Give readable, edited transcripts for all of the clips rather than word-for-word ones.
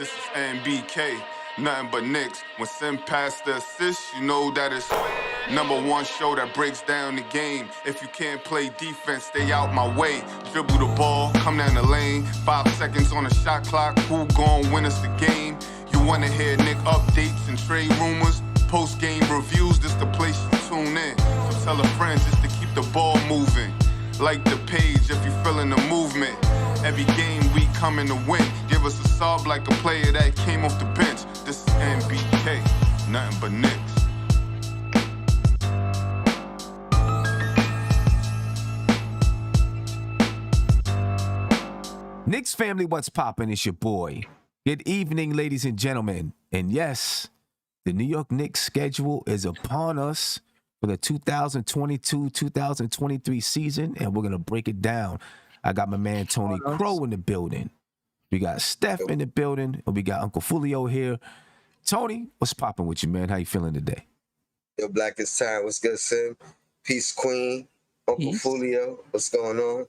This is NBK, nothing but Knicks. When Sim passed the assist, you know that it's #1 show that breaks down the game. If you can't play defense, stay out my way. Dribble the ball, come down the lane. 5 seconds on the shot clock, who gon' win us the game? You wanna hear Nick updates and trade rumors? Post-game reviews, this the place to tune in. So tell a friend just to keep the ball moving. Like the page if you feeling the movement. Every game we coming to win. Give us a sub like a player that came off the bench. This is NBK, nothing but Knicks. Knicks family, what's poppin'? It's your boy. Good evening, ladies and gentlemen. And yes, the New York Knicks schedule is upon us for the 2022-2023 season, and we're going to break it down. I got my man Tony Crow in the building. We got Steph in the building, and we got Uncle Fulio here. Tony, what's popping with you, man? How you feeling today? Yo, Black is Time. What's good, Sim? Peace, Queen. Uncle Fulio. What's going on?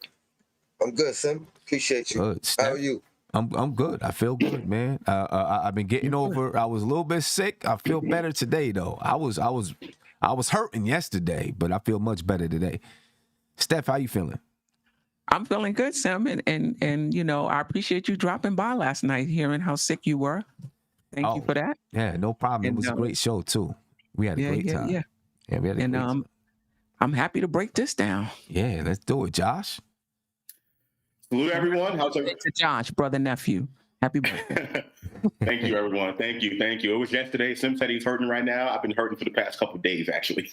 I'm good, Sim. Appreciate you. Good. Steph, how are you? I'm good. I feel good, man. I've been getting over. I was a little bit sick. I feel better today, though. I was hurting yesterday, but I feel much better today. Steph, how you feeling? I'm feeling good, Sam, and you know, I appreciate you dropping by last night, hearing how sick you were. Thank you for that. Yeah, no problem. It was a great show too. We had a great time. Yeah, we had a great time. I'm happy to break this down. Yeah, let's do it, Josh. Salute everyone. How's everyone? To Josh, brother, nephew. Happy birthday. Thank you, everyone. Thank you. It was yesterday. Sim said he's hurting right now. I've been hurting for the past couple of days, actually.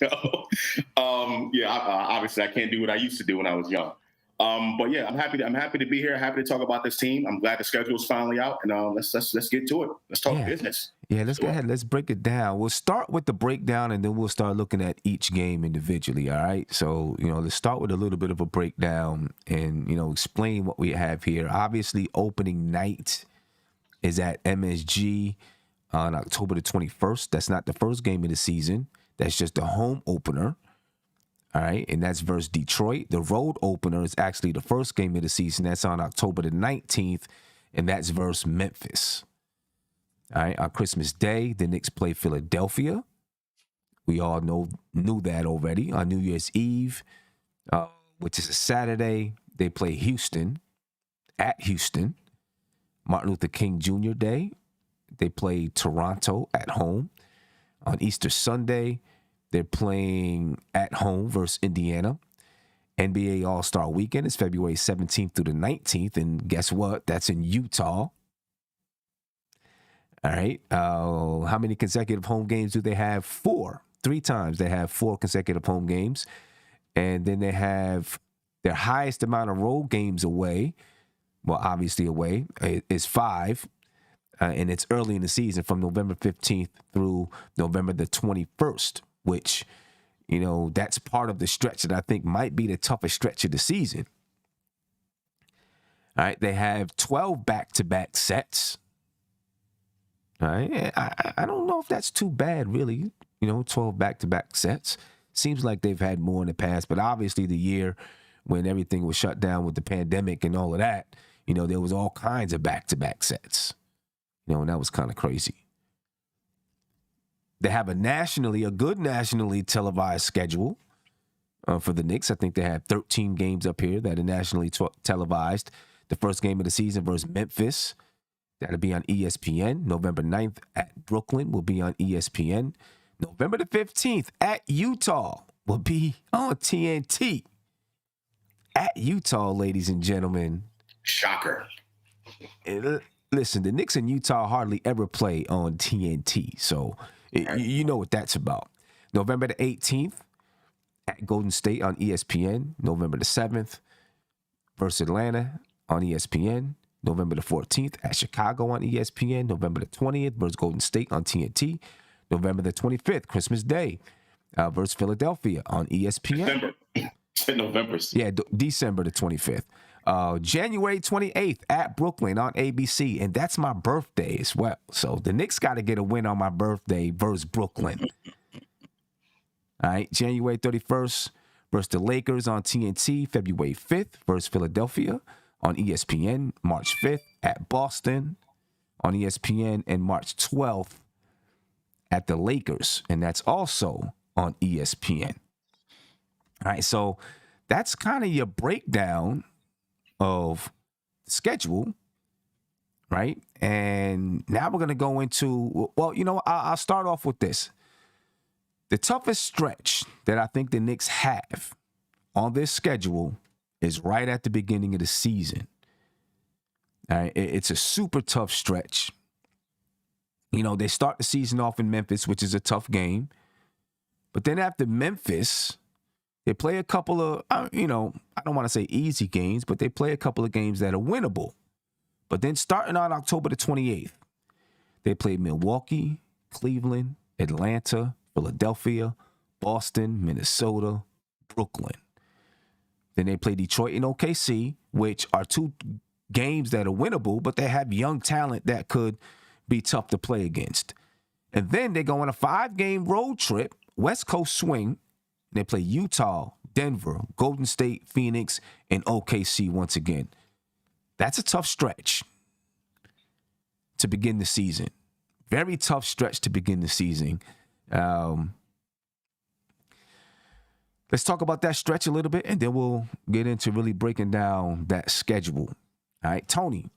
Obviously, I can't do what I used to do when I was young. But yeah, I'm happy to be here. Happy to talk about this team. I'm glad the schedule is finally out, and let's get to it. Let's talk business. Yeah, let's go ahead. Let's break it down. We'll start with the breakdown, and then we'll start looking at each game individually. All right. So let's start with a little bit of a breakdown, and explain what we have here. Obviously, opening night is at MSG on October the 21st. That's not the first game of the season. That's just the home opener. All right, and that's versus Detroit. The road opener is actually the first game of the season. That's on October the 19th, and that's versus Memphis. All right, on Christmas Day, the Knicks play Philadelphia. We all knew that already. On New Year's Eve, which is a Saturday, they play Houston, at Houston. Martin Luther King Jr. Day, they play Toronto at home. On Easter Sunday, they're playing at home versus Indiana. NBA All-Star Weekend is February 17th through the 19th. And guess what? That's in Utah. All right. How many consecutive home games do they have? 4. 3 times they have 4 consecutive home games. And then they have their highest amount of road games away. Well, obviously away is 5. And it's early in the season from November 15th through November the 21st. Which, that's part of the stretch that I think might be the toughest stretch of the season. All right, they have 12 back-to-back sets. All right, I don't know if that's too bad, really. 12 back-to-back sets. Seems like they've had more in the past, but obviously the year when everything was shut down with the pandemic and all of that, there was all kinds of back-to-back sets. And that was kind of crazy. They have a good nationally televised schedule for the Knicks. I think they have 13 games up here that are nationally televised. The first game of the season versus Memphis, that'll be on ESPN. November 9th at Brooklyn will be on ESPN. November the 15th at Utah will be on TNT. At Utah, ladies and gentlemen. Shocker. Listen, the Knicks in Utah hardly ever play on TNT, so you know what that's about. November the 18th at Golden State on ESPN. November the 7th versus Atlanta on ESPN. November the 14th at Chicago on ESPN. November the 20th versus Golden State on TNT. November the 25th, Christmas Day, versus Philadelphia on ESPN. November. Yeah, December the 25th. January 28th at Brooklyn on ABC, and that's my birthday as well. So the Knicks got to get a win on my birthday versus Brooklyn. All right, January 31st versus the Lakers on TNT. February 5th versus Philadelphia on ESPN. March 5th at Boston on ESPN, and March 12th at the Lakers, and that's also on ESPN. All right, so that's kind of your breakdown of the schedule, right? And now we're going to go into, well, I'll start off with this. The toughest stretch that I think the Knicks have on this schedule is right at the beginning of the season. All right, it's a super tough stretch. They start the season off in Memphis, which is a tough game. But then after Memphis, they play a couple of, I don't want to say easy games, but they play a couple of games that are winnable. But then starting on October the 28th, they play Milwaukee, Cleveland, Atlanta, Philadelphia, Boston, Minnesota, Brooklyn. Then they play Detroit and OKC, which are two games that are winnable, but they have young talent that could be tough to play against. And then they go on a 5-game road trip, West Coast swing. They play Utah, Denver, Golden State, Phoenix, and OKC once again. That's a tough stretch to begin the season. Very tough stretch to begin the season. Let's talk about that stretch a little bit, and then we'll get into really breaking down that schedule. All right, Tony,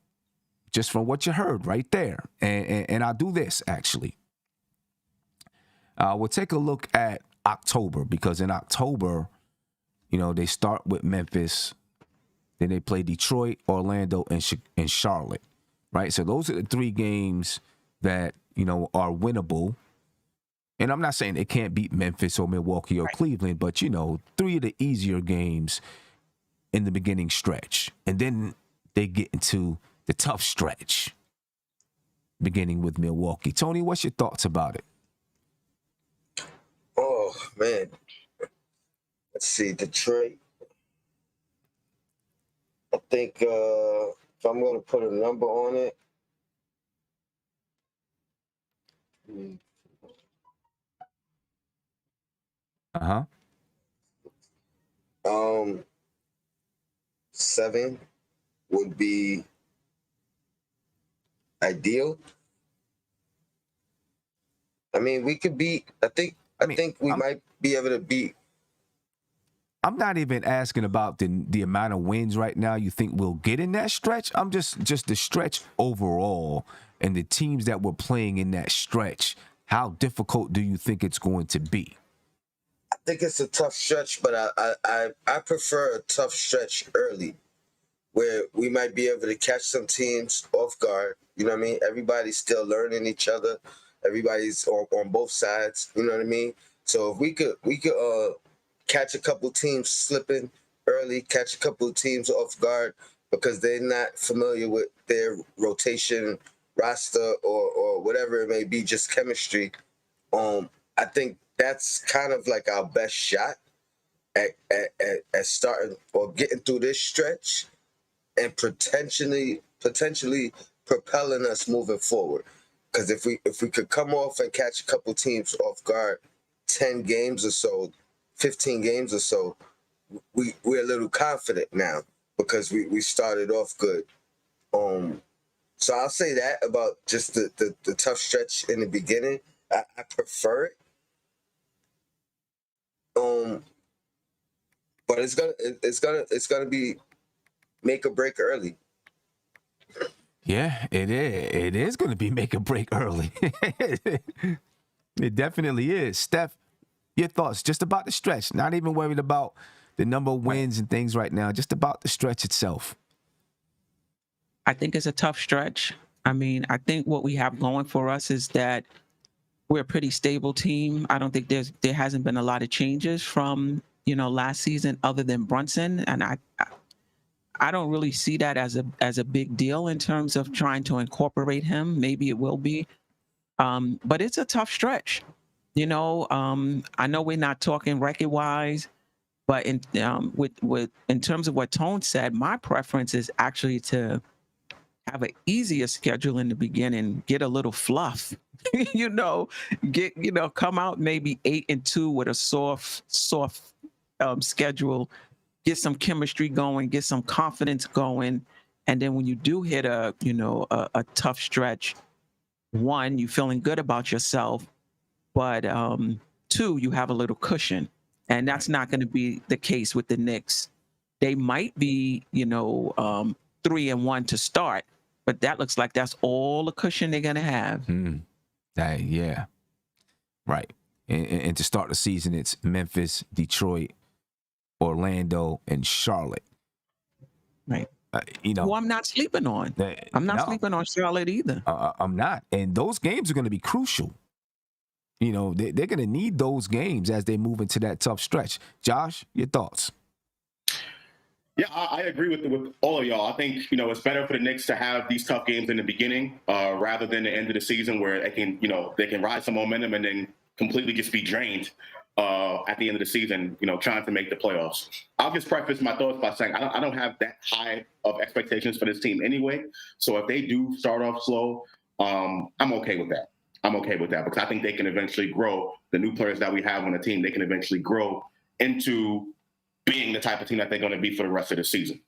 just from what you heard right there, and I'll do this, actually. We'll take a look at October, because in October, they start with Memphis, then they play Detroit, Orlando, and Charlotte, right? So those are the 3 games that, are winnable. And I'm not saying they can't beat Memphis or Milwaukee or Cleveland, but, 3 of the easier games in the beginning stretch. And then they get into the tough stretch, beginning with Milwaukee. Tony, what's your thoughts about it? Oh, man. Let's see, Detroit. I think if I'm going to put a number on it, Uh-huh. 7 would be ideal. I mean, we could beat. I think we might be able to beat. I'm not even asking about the amount of wins right now you think we'll get in that stretch. I'm just the stretch overall and the teams that we're playing in that stretch. How difficult do you think it's going to be? I think it's a tough stretch, but I prefer a tough stretch early, where we might be able to catch some teams off guard. You know what I mean? Everybody's still learning each other. Everybody's on both sides. You know what I mean? So if we could catch a couple teams slipping early, catch a couple of teams off guard because they're not familiar with their rotation roster or whatever it may be, just chemistry. I think that's kind of like our best shot at starting or getting through this stretch and potentially propelling us moving forward. Because if we could come off and catch a couple teams off guard, 10 games or so, 15 games or so, we're a little confident now because we started off good. So I'll say that about just the tough stretch in the beginning. I prefer it. But it's gonna be make or break early. Yeah, it is. It is going to be make or break early. It definitely is. Steph, your thoughts just about the stretch? Not even worried about the number of wins and things right now. Just about the stretch itself. I think it's a tough stretch. I mean, I think what we have going for us is that we're a pretty stable team. I don't think there hasn't been a lot of changes from last season other than Brunson, and I don't really see that as a big deal in terms of trying to incorporate him. Maybe it will be, but it's a tough stretch. I know we're not talking record wise, but in terms of what Tone said, my preference is actually to have an easier schedule in the beginning, get a little fluff, come out maybe 8-2 with a soft schedule, get some chemistry going, get some confidence going, And then when you do hit a tough stretch, one, you feeling good about yourself, but two, you have a little cushion. And that's not going to be the case with the Knicks. They might be, 3-1 to start, but that looks like that's all the cushion they're going to have. Yeah. Right. And to start the season, it's Memphis, Detroit, Orlando, and Charlotte. Right. Who I'm not sleeping on. I'm not sleeping on Charlotte either. I'm not. And those games are going to be crucial. They're going to need those games as they move into that tough stretch. Josh, your thoughts? Yeah, I agree with all of y'all. I think, it's better for the Knicks to have these tough games in the beginning rather than the end of the season where they can ride some momentum and then completely just be drained at the end of the season, trying to make the playoffs. I'll just preface my thoughts by saying I don't have that high of expectations for this team anyway. So if they do start off slow, I'm okay with that. I'm okay with that because I think they can eventually grow. The new players that we have on the team, they can eventually grow into being the type of team that they're going to be for the rest of the season.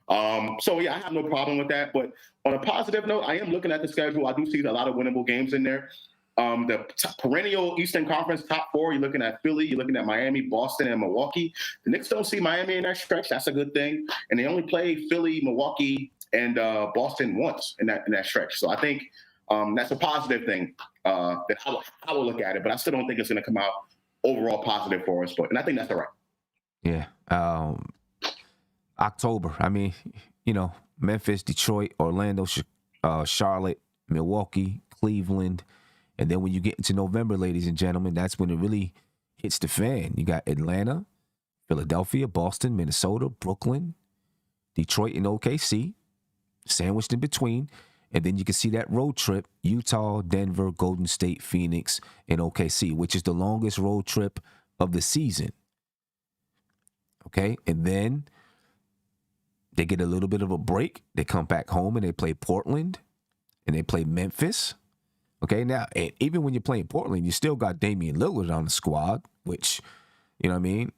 So, yeah, I have no problem with that. But on a positive note, I am looking at the schedule. I do see a lot of winnable games in there. The perennial Eastern Conference top four, you're looking at Philly, you're looking at Miami, Boston, and Milwaukee. The Knicks don't see Miami in that stretch. That's a good thing. And they only play Philly, Milwaukee, and Boston once in that stretch. So I think that's a positive thing that I will look at it. But I still don't think it's going to come out overall positive for us. And I think that's all right. Yeah. October. I mean, Memphis, Detroit, Orlando, Charlotte, Milwaukee, Cleveland. And then when you get into November, ladies and gentlemen, that's when it really hits the fan. You got Atlanta, Philadelphia, Boston, Minnesota, Brooklyn, Detroit, and OKC, sandwiched in between. And then you can see that road trip, Utah, Denver, Golden State, Phoenix, and OKC, which is the longest road trip of the season. Okay, and then they get a little bit of a break. They come back home and they play Portland and they play Memphis. Okay, now, and even when you're playing Portland, you still got Damian Lillard on the squad, which, you know what I mean?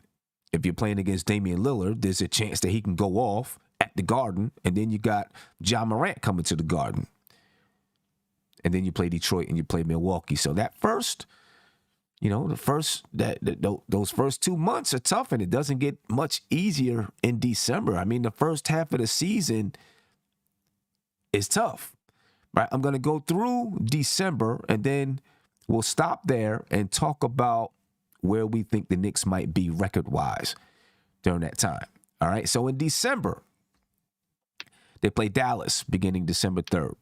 If you're playing against Damian Lillard, there's a chance that he can go off at the Garden, and then you got John Morant coming to the Garden. And then you play Detroit and you play Milwaukee. So that first, those first 2 months are tough, and it doesn't get much easier in December. I mean, the first half of the season is tough. Right, I'm going to go through December, and then we'll stop there and talk about where we think the Knicks might be record-wise during that time. All right, so in December, they play Dallas beginning December 3rd.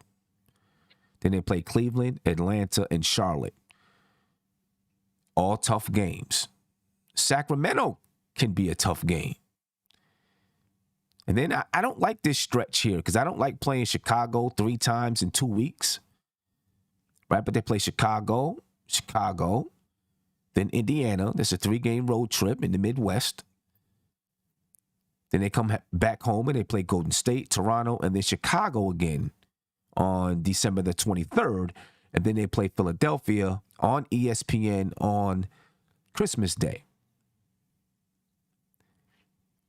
Then they play Cleveland, Atlanta, and Charlotte. All tough games. Sacramento can be a tough game. And then I don't like this stretch here because I don't like playing Chicago 3 times in 2 weeks. Right? But they play Chicago, then Indiana. There's a 3-game road trip in the Midwest. Then they come back home and they play Golden State, Toronto, and then Chicago again on December the 23rd. And then they play Philadelphia on ESPN on Christmas Day.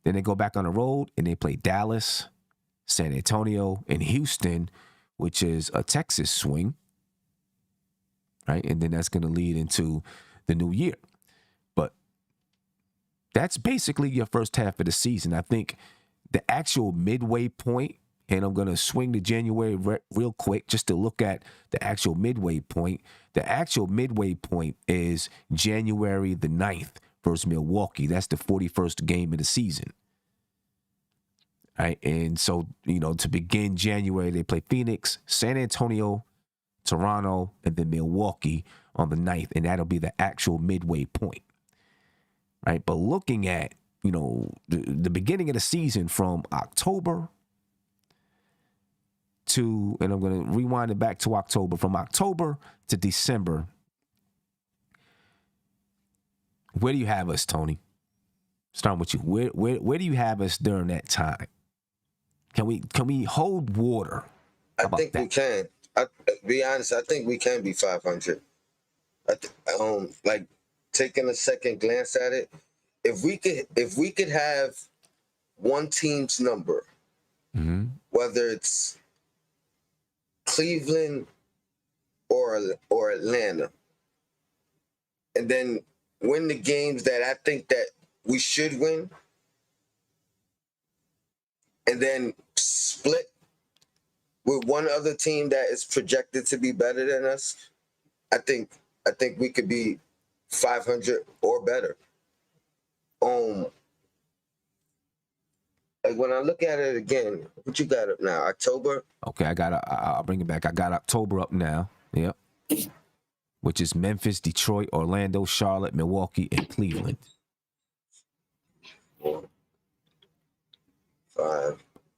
Then they go back on the road and they play Dallas, San Antonio, and Houston, which is a Texas swing, right? And then that's going to lead into the new year. But that's basically your first half of the season. I think the actual midway point, and I'm going to swing to January real quick just to look at the actual midway point. The actual midway point is January the 9th. Versus Milwaukee. That's the 41st game of the season. Right? And so, to begin January, they play Phoenix, San Antonio, Toronto, and then Milwaukee on the 9th. And that'll be the actual midway point. Right? But looking at, the beginning of the season from October to, and I'm going to rewind it back to October, from October to December. Where do you have us, Tony? Starting with you. Where do you have us during that time? Can we hold water? I think we can. Be honest, I think we can be 500. Like taking a second glance at it, if we could have one team's number, whether it's Cleveland or Atlanta, and then win the games that I think that we should win, and then split with one other team that is projected to be better than us. I think we could be 500 or better. Like when I look at it again, what you got up now? October? Okay, I'll bring it back. I got October up now. Yep. Which is Memphis, Detroit, Orlando, Charlotte, Milwaukee, and Cleveland. 5.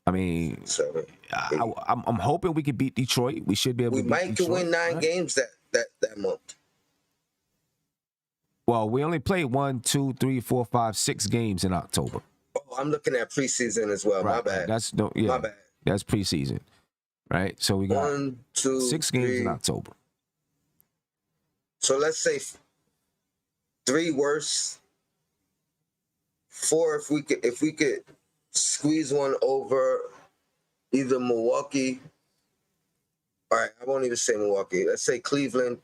I mean, 7. I'm hoping we can beat Detroit. We should be able to beat Detroit. We might win 9 right? games that month. Well, we only played 1, 2, 3, 4, 5, 6 games in October. Oh, I'm looking at preseason as well. Right, My bad. My bad. That's preseason, right? So we got 1, 2, 6 games 3. in October. So let's say 3 worse, 4 if we could squeeze one over either Milwaukee. All right, I won't even say Milwaukee. Let's say Cleveland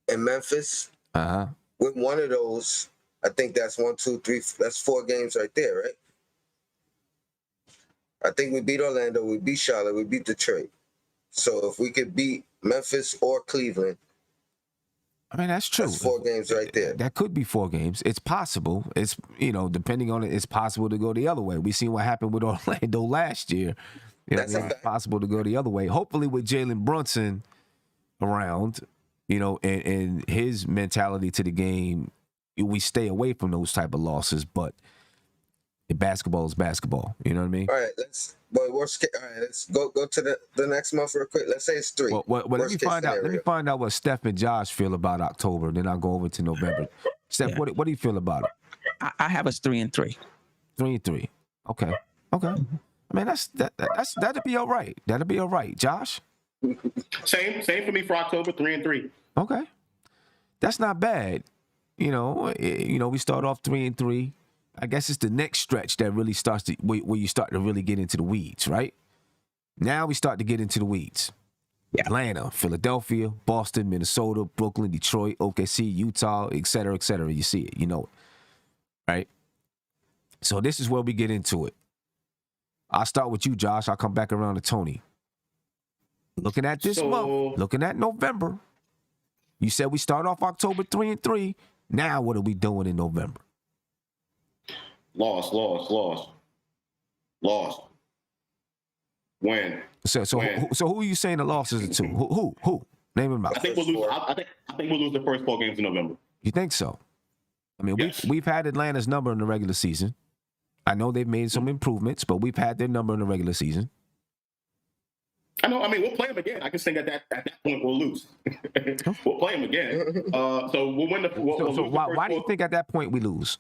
and Memphis. With one of those, I think that's 1, 2, 3. That's 4 games right there, right? I think we beat Orlando, we beat Charlotte, we beat Detroit. So if we could beat Memphis or Cleveland, I mean, that's true. That's 4 games right there. That could be 4 games. It's possible. It's, depending on it, it's possible to go the other way. We seen what happened with Orlando last year. That's it's possible to go the other way. Hopefully with Jalen Brunson around, and his mentality to the game, we stay away from those type of losses. But basketball is basketball. You know what I mean? All right, let's go to the next month real quick. Let's say it's 3. Well, let me find out what Steph and Josh feel about October. Then I'll go over to November. Steph, what do you feel about it? I have us 3-3. 3-3. Okay. I mean, that'd be all right. That'd be all right. Josh? Same for me for October, 3-3. Okay. That's not bad. We start off 3-3. I guess it's the next stretch that really starts to where you start to really get into the weeds, right? Now we start to get into the weeds. Yeah. Atlanta, Philadelphia, Boston, Minnesota, Brooklyn, Detroit, OKC, Utah, et cetera, et cetera. You see it, right? So this is where we get into it. I'll start with you, Josh. I'll come back around to Tony. Looking at this month, looking at November, you said we start off October 3-3. Now what are we doing in November? Lost. Win. So who are you saying the losses are to? Who? Name them out. I think we'll lose. I think we'll lose the first 4 games in November. You think so? I mean, yes. we've had Atlanta's number in the regular season. I know they've made some improvements, but we've had their number in the regular season. I know. I mean, we'll play them again. I just think at that point we'll lose. We'll play them again. So we'll win the. Why do you think at that point we lose?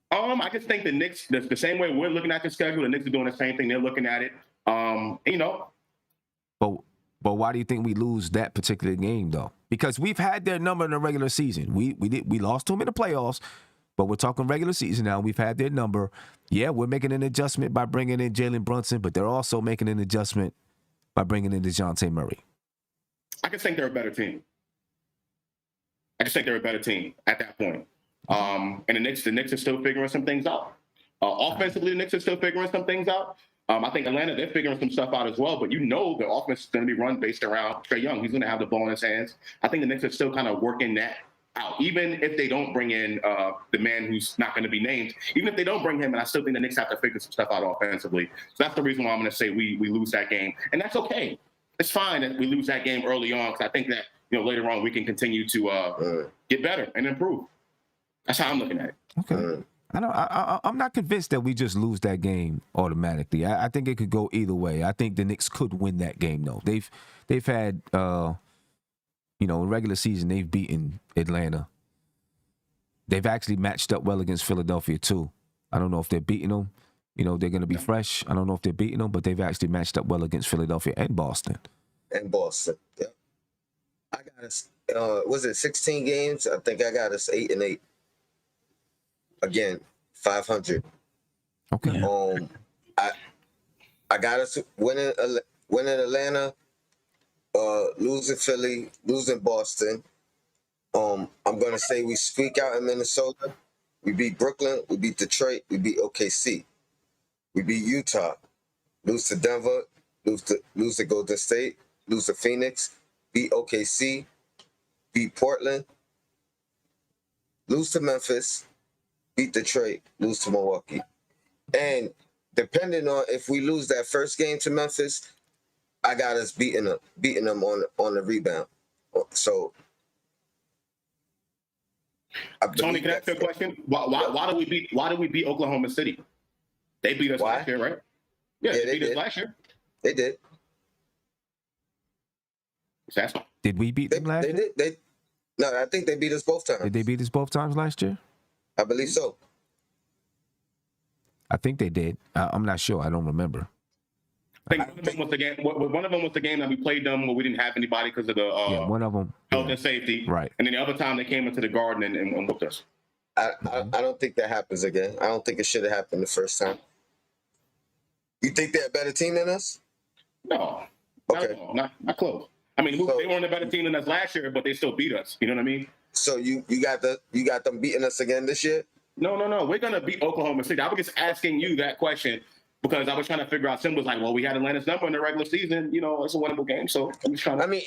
I just think the Knicks, the same way we're looking at the schedule, the Knicks are doing the same thing. They're looking at it. But why do you think we lose that particular game though? Because we've had their number in the regular season. We lost to them in the playoffs, but we're talking regular season now. We've had their number. Yeah, we're making an adjustment by bringing in Jalen Brunson, but they're also making an adjustment by bringing in DeJounte Murray. I just think they're a better team. at that point. And the Knicks are still figuring some things out. Offensively, the Knicks are still figuring some things out. I think Atlanta, they're figuring some stuff out as well. But the offense is going to be run based around Trae Young. He's going to have the ball in his hands. I think the Knicks are still kind of working that out. Even if they don't bring in the man who's not going to be named, even if they don't bring him, and I still think the Knicks have to figure some stuff out offensively. So that's the reason why I'm going to say we lose that game. And that's okay. It's fine that we lose that game early on, because I think that later on we can continue to get better and improve. That's how I'm looking at it. Okay. I'm not convinced that we just lose that game automatically. I think it could go either way. I think the Knicks could win that game though. They've had in regular season they've beaten Atlanta. They've actually matched up well against Philadelphia too. I don't know if they're beating them. They're going to be fresh. I don't know if they're beating them, but they've actually matched up well against Philadelphia and Boston. Yeah. I got us. Was it 16 games? I think I got us 8-8. Again, 500. Okay. I got us winning Atlanta, losing Philly, losing Boston. I'm gonna say we squeak out in Minnesota. We beat Brooklyn. We beat Detroit. We beat OKC. We beat Utah. Lose to Denver. Lose to Golden State. Lose to Phoenix. Beat OKC. Beat Portland. Lose to Memphis. Beat Detroit. Lose to Milwaukee. And depending on if we lose that first game to Memphis, I got us beating them on the rebound. So, Tony, can I ask you a question? Why do we beat Oklahoma City? They beat us last year, right? Yeah, they beat us last year. They did. Did we beat them last year? No, I think they beat us both times. Did they beat us both times last year? I believe so. I think they did. I'm not sure. I don't remember. I think one of them was the game. One of them was the game that we played them where we didn't have anybody because of the one of them health and safety. Right. And then the other time they came into the Garden and whooped us. I don't think that happens again. I don't think it should have happened the first time. You think they're a better team than us? No. Okay. Not close. I mean, they weren't a better team than us last year, but they still beat us. You know what I mean? So you got them beating us again this year? No. We're gonna beat Oklahoma City. I was just asking you that question because I was trying to figure out. Sim was like, well, we had Atlanta's number in the regular season. You know, it's a winnable game. So I'm just trying to. I mean,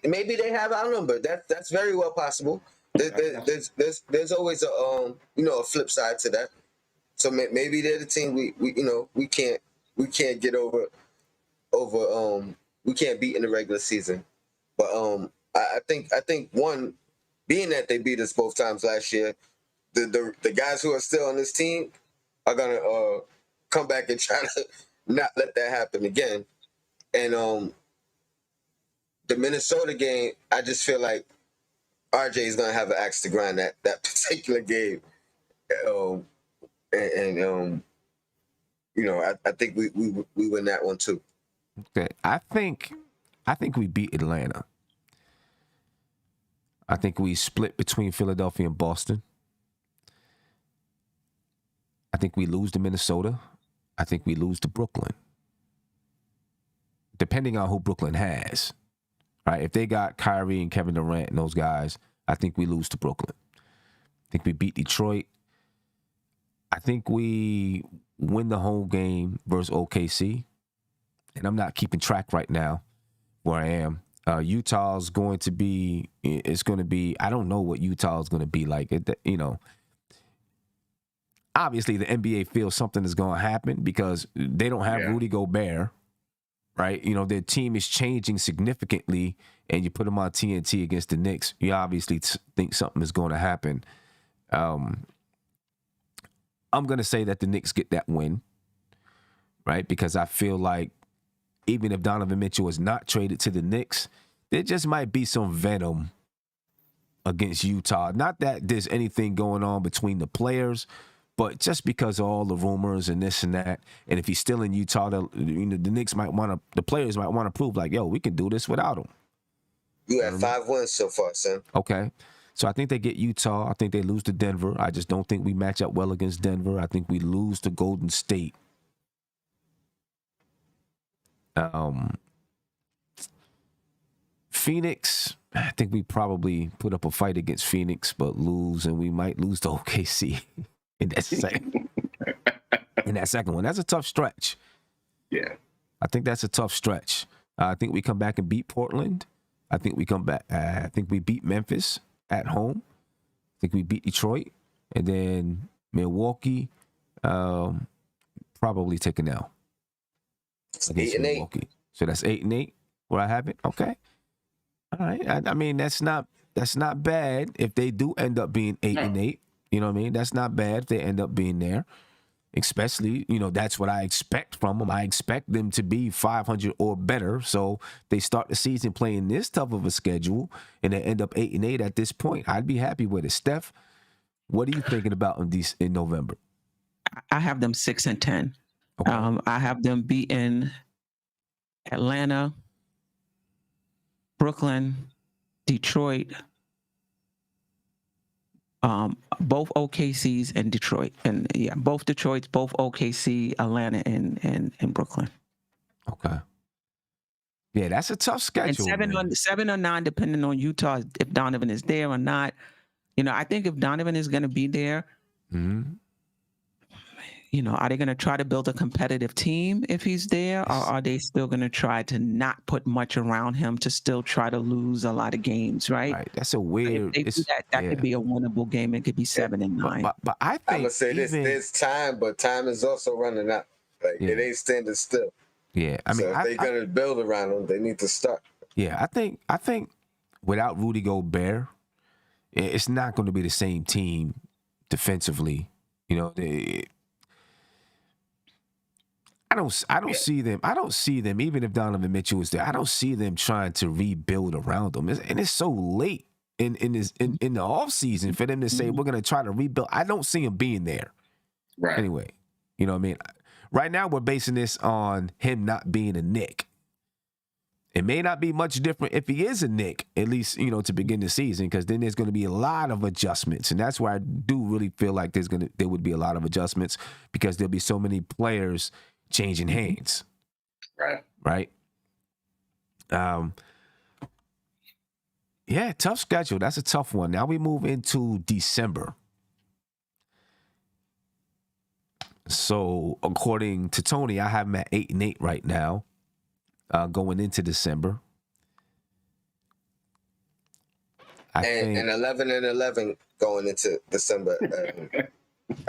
maybe they have our number. That's very well possible. There's always a flip side to that. So maybe they're the team we can't get over. We can't beat in the regular season. But I think one, being that they beat us both times last year, the guys who are still on this team are gonna come back and try to not let that happen again. And the Minnesota game, I just feel like RJ is gonna have an axe to grind that particular game. I think we win that one too. Okay, I think we beat Atlanta. I think we split between Philadelphia and Boston. I think we lose to Minnesota. I think we lose to Brooklyn. Depending on who Brooklyn has, right? If they got Kyrie and Kevin Durant and those guys, I think we lose to Brooklyn. I think we beat Detroit. I think we win the home game versus OKC. And I'm not keeping track right now where I am. Utah's going to be, I don't know what Utah's going to be like. Obviously the NBA feels something is going to happen because they don't have Rudy Gobert, right? Their team is changing significantly, and you put them on TNT against the Knicks, you obviously think something is going to happen. I'm going to say that the Knicks get that win, right? Because I feel like even if Donovan Mitchell is not traded to the Knicks, there just might be some venom against Utah. Not that there's anything going on between the players, but just because of all the rumors and this and that. And if he's still in Utah, the Knicks the players might want to prove like, yo, we can do this without him. You have 5 wins so far, son. Okay. So I think they get Utah. I think they lose to Denver. I just don't think we match up well against Denver. I think we lose to Golden State. Phoenix, I think we probably put up a fight against Phoenix, but lose, and we might lose to OKC in that second one. That's a tough stretch. Yeah. I think that's a tough stretch. I think we come back and beat Portland. I think we come back. I think we beat Memphis at home. I think we beat Detroit, and then Milwaukee. Probably take an L against 8-8. So that's 8-8 where I have it. Okay. All right. I mean, that's not bad if they do end up being 8-8. You know what I mean? That's not bad if they end up being there. Especially, that's what I expect from them. I expect them to be 500 or better. So they start the season playing this tough of a schedule and they end up 8-8 at this point. I'd be happy with it. Steph, what are you thinking about in November? I have them 6-10. Okay. I have them beating Atlanta, Brooklyn, Detroit, both OKCs and Detroit, and yeah, both Detroit's, both OKC, Atlanta, and Brooklyn. Okay. Yeah, that's a tough schedule. And 7 or 9, depending on Utah, if Donovan is there or not. You know, I think if Donovan is going to be there, Mm-hmm. you know, are they going to try to build a competitive team if he's there, or are they still going to try to not put much around him to still try to lose a lot of games, right? Right. That's a If weird. they do that could be a winnable game. It could be 7 and 9. But I think I'm gonna say this: there's time, but time is also running out. Like it ain't standing still. Yeah, I mean, so if they're gonna build around them, they need to start. Yeah, I think without Rudy Gobert, it's not going to be the same team defensively. You know, I don't see them. I don't see them. Even if Donovan Mitchell is there, I don't see them trying to rebuild around them. And it's so late in the off season for them to say we're going to try to rebuild. I don't see him being there. Right. Anyway, you know what I mean. Right now, we're basing this on him not being a Knick. It may not be much different if he is a Knick, at least, you know, to begin the season, because then there's going to be a lot of adjustments. And that's why I do really feel like there would be a lot of adjustments, because there'll be so many players changing hands. Right. Yeah, tough schedule. That's a tough one. Now we move into December. So according to Tony, I have him at 8-8 right now, going into December. And 11-11 going into December.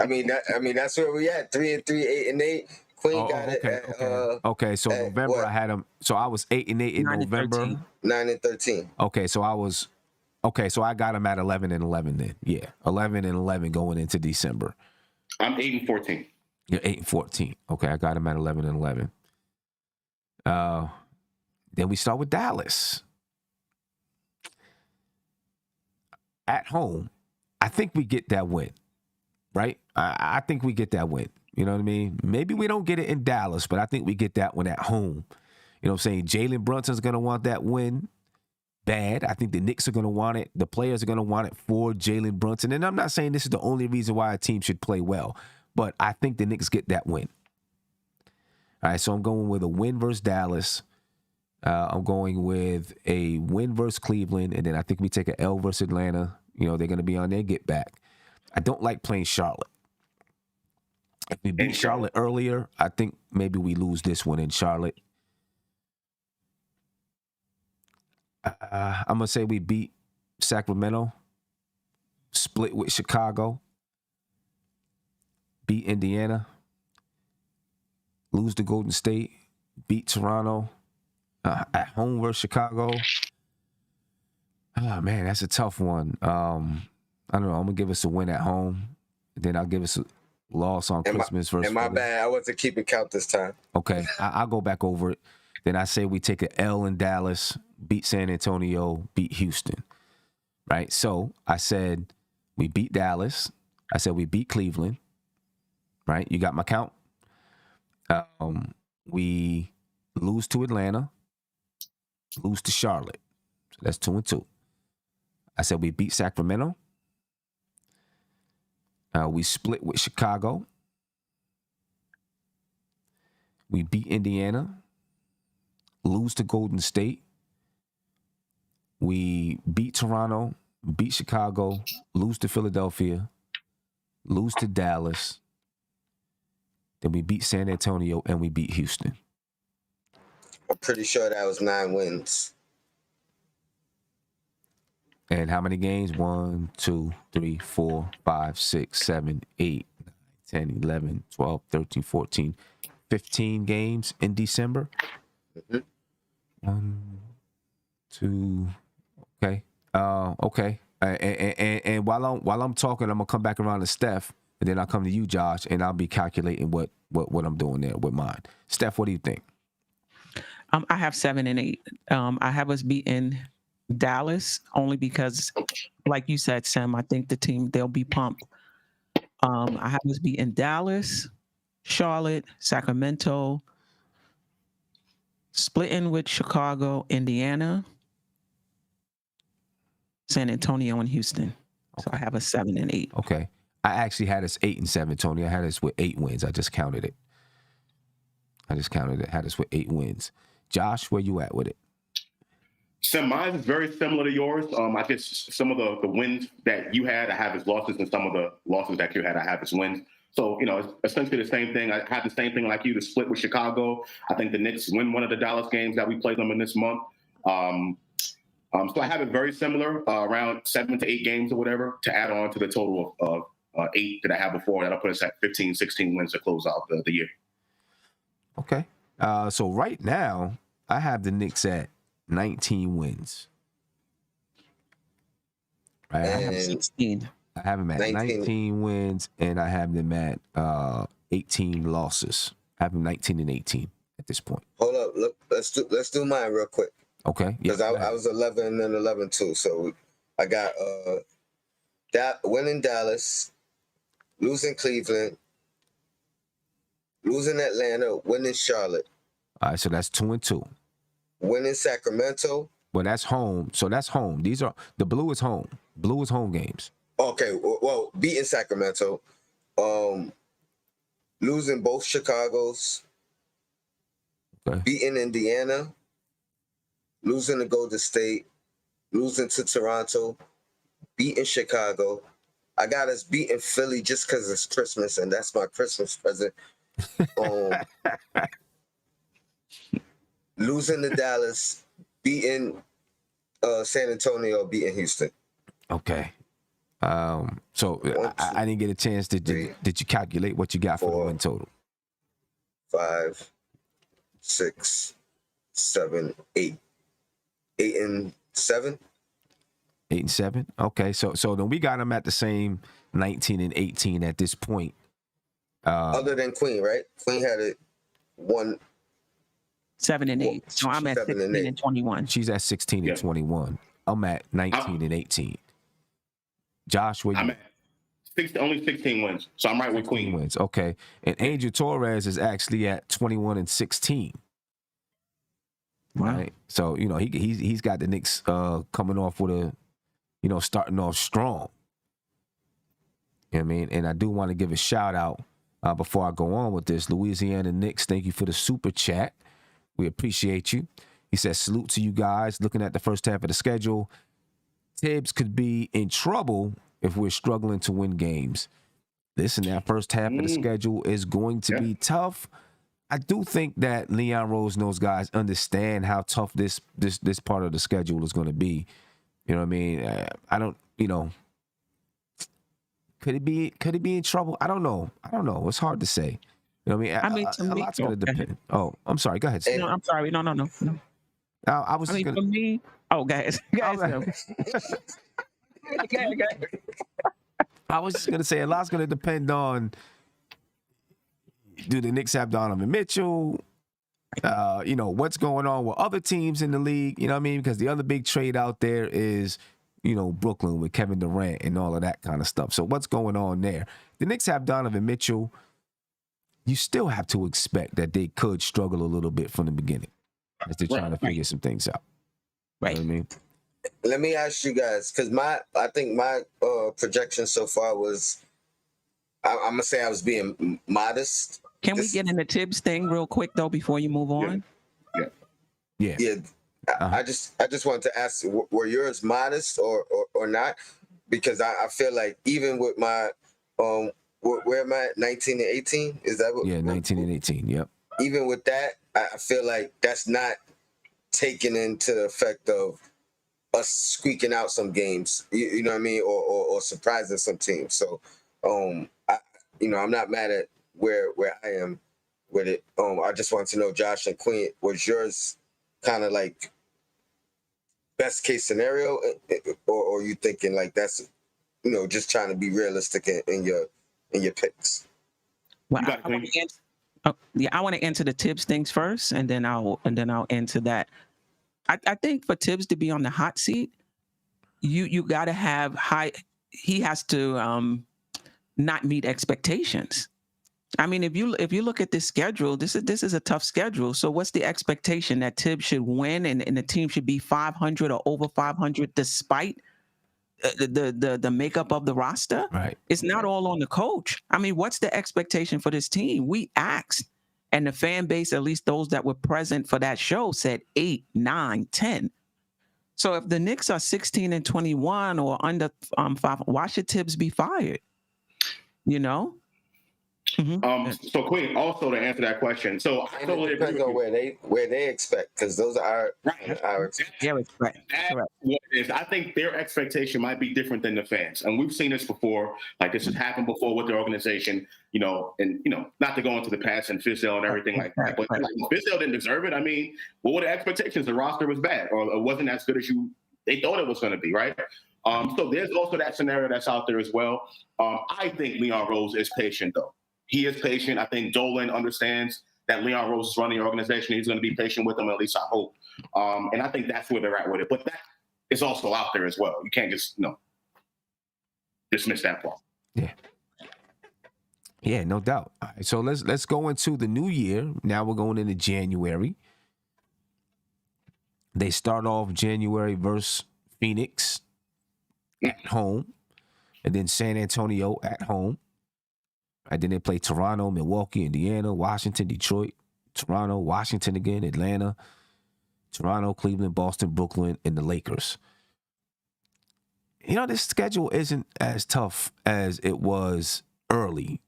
I mean that's where we at. 3-3, 8-8. Queen got it. Okay. So November what? I had him. So I was 8-8 in November. 9-13. Okay, so I got him at 11-11 then. Yeah, 11-11 going into December. I'm 8-14. You're 8-14. Okay, I got him at 11-11. Then we start with Dallas. At home, I think we get that win, right? I think we get that win. You know what I mean? Maybe we don't get it in Dallas, but I think we get that one at home. You know what I'm saying? Jalen Brunson's going to want that win bad. I think the Knicks are going to want it. The players are going to want it for Jalen Brunson. And I'm not saying this is the only reason why a team should play well, but I think the Knicks get that win. All right, so I'm going with a win versus Dallas. I'm going with a win versus Cleveland, and then I think we take an L versus Atlanta. You know, they're going to be on their get back. I don't like playing Charlotte. If we beat Charlotte earlier, I think maybe we lose this one in Charlotte. I'm going to say we beat Sacramento, split with Chicago, beat Indiana, lose to Golden State, beat Toronto, at home versus Chicago. Oh, man, that's a tough one. I don't know. I'm going to give us a win at home. Then I'll give us a loss on Christmas versus. And my bad, I wasn't keeping count this time. Okay, I'll go back over it. Then I say we take an L in Dallas, beat San Antonio, beat Houston. Right? So I said we beat Dallas. I said we beat Cleveland. Right? You got my count? We lose to Atlanta, lose to Charlotte. So that's 2-2. I said we beat Sacramento. We split with Chicago. We beat Indiana. Lose to Golden State. We beat Toronto. Beat Chicago. Lose to Philadelphia. Lose to Dallas. Then we beat San Antonio and we beat Houston. I'm pretty sure that was 9 wins. And how many games? 1, 2, 3, 4, 5, 6, 7, 8, 9, 10, 11, 12, 13, 14, 15 games in December. Mm-hmm. 1, 2, okay. Okay. And while I'm talking, I'm gonna come back around to Steph, and then I'll come to you, Josh, and I'll be calculating what I'm doing there with mine. Steph, what do you think? I have 7 and 8. I have us beating Dallas only because, like you said, Sam, I think the team, they'll be pumped. I have us beating Dallas, Charlotte, Sacramento, splitting with Chicago, Indiana, San Antonio, and Houston. So I have a 7-8. Okay. I actually had us 8-7, Tony. I had us with 8 wins. I just counted it. Had us with 8 wins. Josh, where you at with it? So mine is very similar to yours. I guess some of the wins that you had, I have as losses, and some of the losses that you had, I have as wins. So, it's essentially the same thing. I had the same thing like you, the split with Chicago. I think the Knicks win one of the Dallas games that we play them in this month. So I have it very similar, around 7 to 8 games or whatever, to add on to the total of 8 that I had before. That'll put us at 15, 16 wins to close out the year. Okay. So right now, I have the Knicks at 19 wins. Right? I have 16. I have them at 19 wins, and I have them at 18 losses. I have them 19 and 18 at this point. Hold up, look, let's do mine real quick. Okay. Because I was 11 and 11 too. So I got winning Dallas, losing Cleveland, losing Atlanta, winning Charlotte. All right, so that's 2-2. Winning Sacramento. Well, that's home. So that's home. These are the blue is home. Blue is home games. Okay, well, beating Sacramento, losing both Chicago's, Okay. beating Indiana, losing to Golden State, losing to Toronto, beating Chicago. I got us beating Philly just because it's Christmas, and that's my Christmas present. Losing to Dallas, beating San Antonio, beating Houston. Okay. So I didn't get a chance. Did you calculate what you got for the win total? 5, 6, 7, 8. 8 and 7. 8 and 7. Okay. So then we got them at the same 19 and 18 at this point. Other than Queen, right? Queen had it 7 and 8. So I'm at 16 and 21. She's at 16 and 21. I'm at 19 and 18. Josh, where you? I'm at only 16 wins, so I'm right with Queen. Wins. Okay. And Angel Torres is actually at 21 and 16. Wow. Right. So he's got the Knicks coming off with a starting off strong. You know what I mean? And I do want to give a shout out before I go on with this. Louisiana Knicks, thank you for the super chat. We appreciate you. He says, salute to you guys. Looking at the first half of the schedule, Tibbs could be in trouble if we're struggling to win games. Listen, that first half of the schedule is going to be tough. I do think that Leon Rose and those guys understand how tough this part of the schedule is going to be. You know what I mean? I don't, could it be in trouble? I don't know. It's hard to say. You know what I mean? to me, a lot's going to depend. Oh, I'm sorry. Go ahead. No, I'm sorry. No. I was just for gonna. me, guys. I was just gonna say a lot's gonna depend on, do the Knicks have Donovan Mitchell? What's going on with other teams in the league? You know what I mean? Because the other big trade out there is, Brooklyn with Kevin Durant and all of that kind of stuff. So what's going on there? The Knicks have Donovan Mitchell. You still have to expect that they could struggle a little bit from the beginning as they're trying to figure some things out. Right. You know what I mean? Let me ask you guys, because I think my projection so far was, I'm gonna say I was being modest. Can we get in the Tibbs thing real quick though before you move on? Yeah. I just wanted to ask, were yours modest or not? Because I feel like even with my where am I at? 19 and 18? Is that what? Yeah, 19 and 18. Yep. Even with that, I feel like that's not taken into effect of us squeaking out some games. You know what I mean? Or surprising some teams. So I'm not mad at where I am with it. I just want to know, Josh and Queen, was yours kind of like best case scenario, or you thinking like that's just trying to be realistic in your picks? Well, I want to answer the Tibbs things first, and then I'll answer that. I think for Tibbs to be on the hot seat, you got to have high. He has to not meet expectations. I mean, if you look at this schedule, this is a tough schedule. So what's the expectation? That Tibbs should win and the team should be 500 or over 500 despite the makeup of the roster. Right. It's not all on the coach. I mean, what's the expectation for this team? We asked, and the fan base, at least those that were present for that show, said 8, 9, 10. So if the Knicks are 16 and 21 or under 5, why should Tibbs be fired? You know? So Queen, also to answer that question, so I And it totally agree depends with on you. where they expect, because those are our expectations. Yeah, it's right. That's Correct. what it is. I think their expectation might be different than the fans, and we've seen this before. Like this has happened before with their organization, and not to go into the past and Fizdale and everything like that, but like, Fizdale didn't deserve it. I mean, what were the expectations? The roster was bad, or it wasn't as good as they thought it was going to be, right? So there's also that scenario that's out there as well. I think Leon Rose is patient, though. He is patient. I think Dolan understands that Leon Rose is running the organization. He's going to be patient with them, at least I hope. And I think that's where they're at with it. But that is also out there as well. You can't just dismiss that part. Yeah. Yeah, no doubt. All right, so let's go into the new year. Now we're going into January. They start off January versus Phoenix at home, and then San Antonio at home. And then they play Toronto, Milwaukee, Indiana, Washington, Detroit, Toronto, Washington again, Atlanta, Toronto, Cleveland, Boston, Brooklyn, and the Lakers. This schedule isn't as tough as it was early,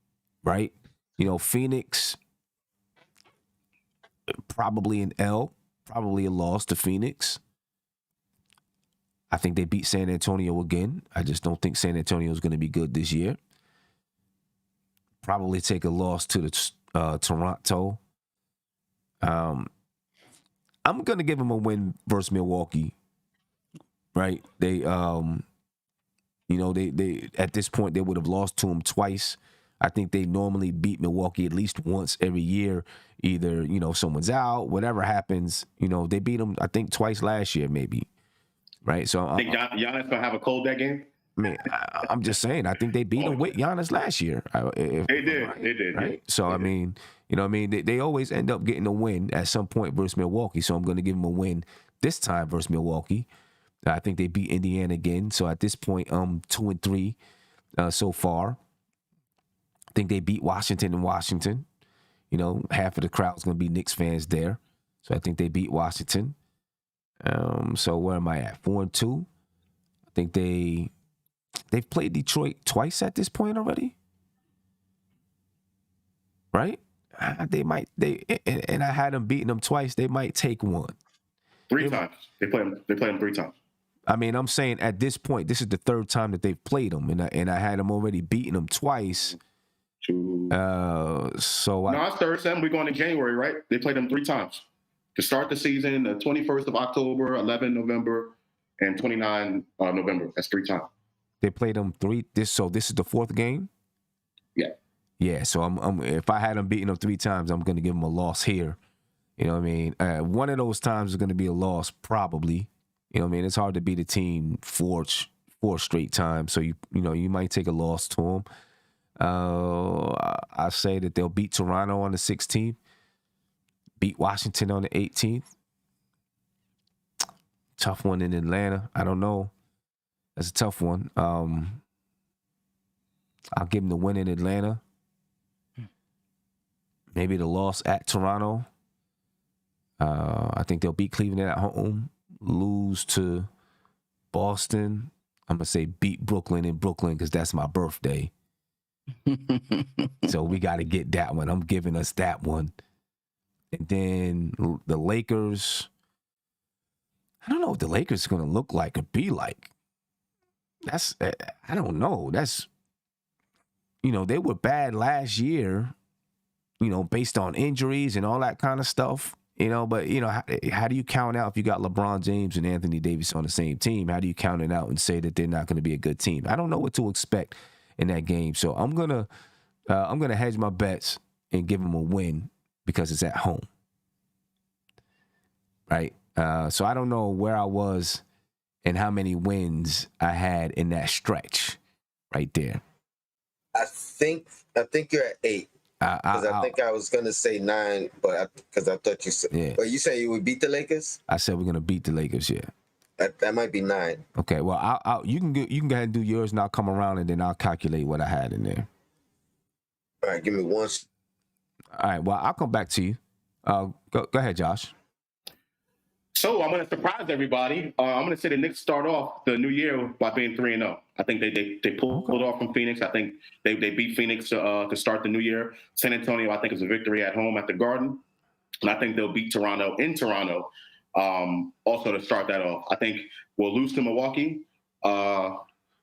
right? Phoenix, probably an L, probably a loss to Phoenix. I think they beat San Antonio again. I just don't think San Antonio is going to be good this year. Probably take a loss to the Toronto. I'm going to give them a win versus Milwaukee, right? They, they at this point, they would have lost to them twice. I think they normally beat Milwaukee at least once every year. Either, someone's out, whatever happens. They beat them, I think, twice last year, maybe. Right? So I think Giannis going to have a cold that game? I mean, I'm just saying. I think they beat him with Giannis last year. They did. They did. Right? Yeah. So, I mean, they always end up getting a win at some point versus Milwaukee. So I'm going to give them a win this time versus Milwaukee. I think they beat Indiana again. So at this point, 2-3 so far. I think they beat Washington in Washington. Half of the crowd's going to be Knicks fans there. So I think they beat Washington. So where am I at? 4-2. I think they've played Detroit twice at this point already, right? And I had them beating them twice. They might take one. 3 times. They played them 3 times. I mean, I'm saying at this point, this is the 3rd time that they've played them, and I had them already beating them twice. No, it's 3rd time. We're going to January, right? They played them 3 times to start the season: the 21st of October, 11 November, and 29 November. That's 3 times. They played them 3. This is the 4th game. Yeah. Yeah. So I'm if I had them beating them 3 times, I'm going to give them a loss here. You know what I mean? One of those times is going to be a loss, probably. You know what I mean? It's hard to beat a team 4 straight times. So you might take a loss to them. I say that they'll beat Toronto on the 16th, beat Washington on the 18th. Tough one in Atlanta. I don't know. That's a tough one. I'll give them the win in Atlanta. Maybe the loss at Toronto. I think they'll beat Cleveland at home, lose to Boston. I'm going to say beat Brooklyn in Brooklyn because that's my birthday. So we got to get that one. I'm giving us that one. And then the Lakers. I don't know what the Lakers are going to look like or be like. I don't know. They were bad last year, based on injuries and all that kind of stuff, but, how do you count out if you got LeBron James and Anthony Davis on the same team? How do you count it out and say that they're not going to be a good team? I don't know what to expect in that game. So I'm going to hedge my bets and give them a win because it's at home. Right? So I don't know where I was and how many wins I had in that stretch right there. I think you're at 8. Because I think I was gonna say 9, but because I thought you said. Yeah. But you say you would beat the Lakers. I said we're gonna beat the Lakers. Yeah. That might be 9. Okay, well, you can go ahead and do yours, and I'll come around and then I'll calculate what I had in there. All right, give me one. All right, well, I'll come back to you. Go ahead, Josh. So I'm going to surprise everybody. I'm going to say the Knicks start off the new year by being 3-0. I think they pulled off from Phoenix. I think they beat Phoenix to start the new year. San Antonio, I think, is a victory at home at the Garden. And I think they'll beat Toronto in Toronto also to start that off. I think we'll lose to Milwaukee.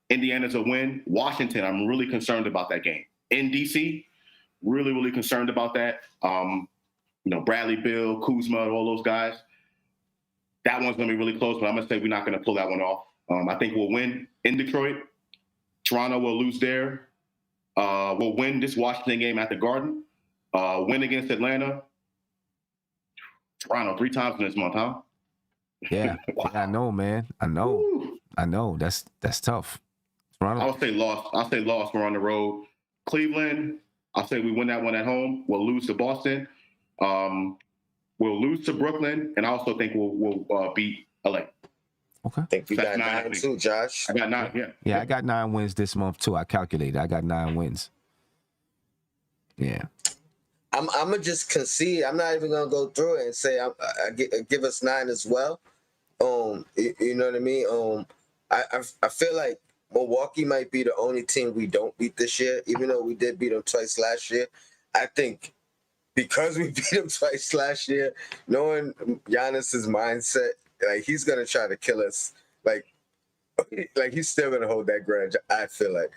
Indiana's a win. Washington, I'm really concerned about that game. In D.C., really, really concerned about that. Bradley Beal, Kuzma, all those guys. That one's going to be really close, but I'm going to say we're not going to pull that one off. I think we'll win in Detroit. Toronto will lose there. We'll win this Washington game at the Garden. Win against Atlanta. Toronto 3 times in this month, huh? Yeah, wow. I know, man. I know. Woo. I know. That's tough. Toronto. I'll say loss. We're on the road. Cleveland, I'll say we win that one at home. We'll lose to Boston. We'll lose to Brooklyn, and I also think we'll beat LA. Okay. I think you got 9 too, Josh. I got 9, yeah. Yeah, I got 9 wins this month too. I calculated. I got 9 wins. Yeah. I'm gonna just concede. I'm not even gonna go through it and say I give us 9 as well. You know what I mean? I feel like Milwaukee might be the only team we don't beat this year, even though we did beat them twice last year. I think because we beat him twice last year, knowing Giannis's mindset, like he's gonna try to kill us. Like he's still gonna hold that grudge. I feel like,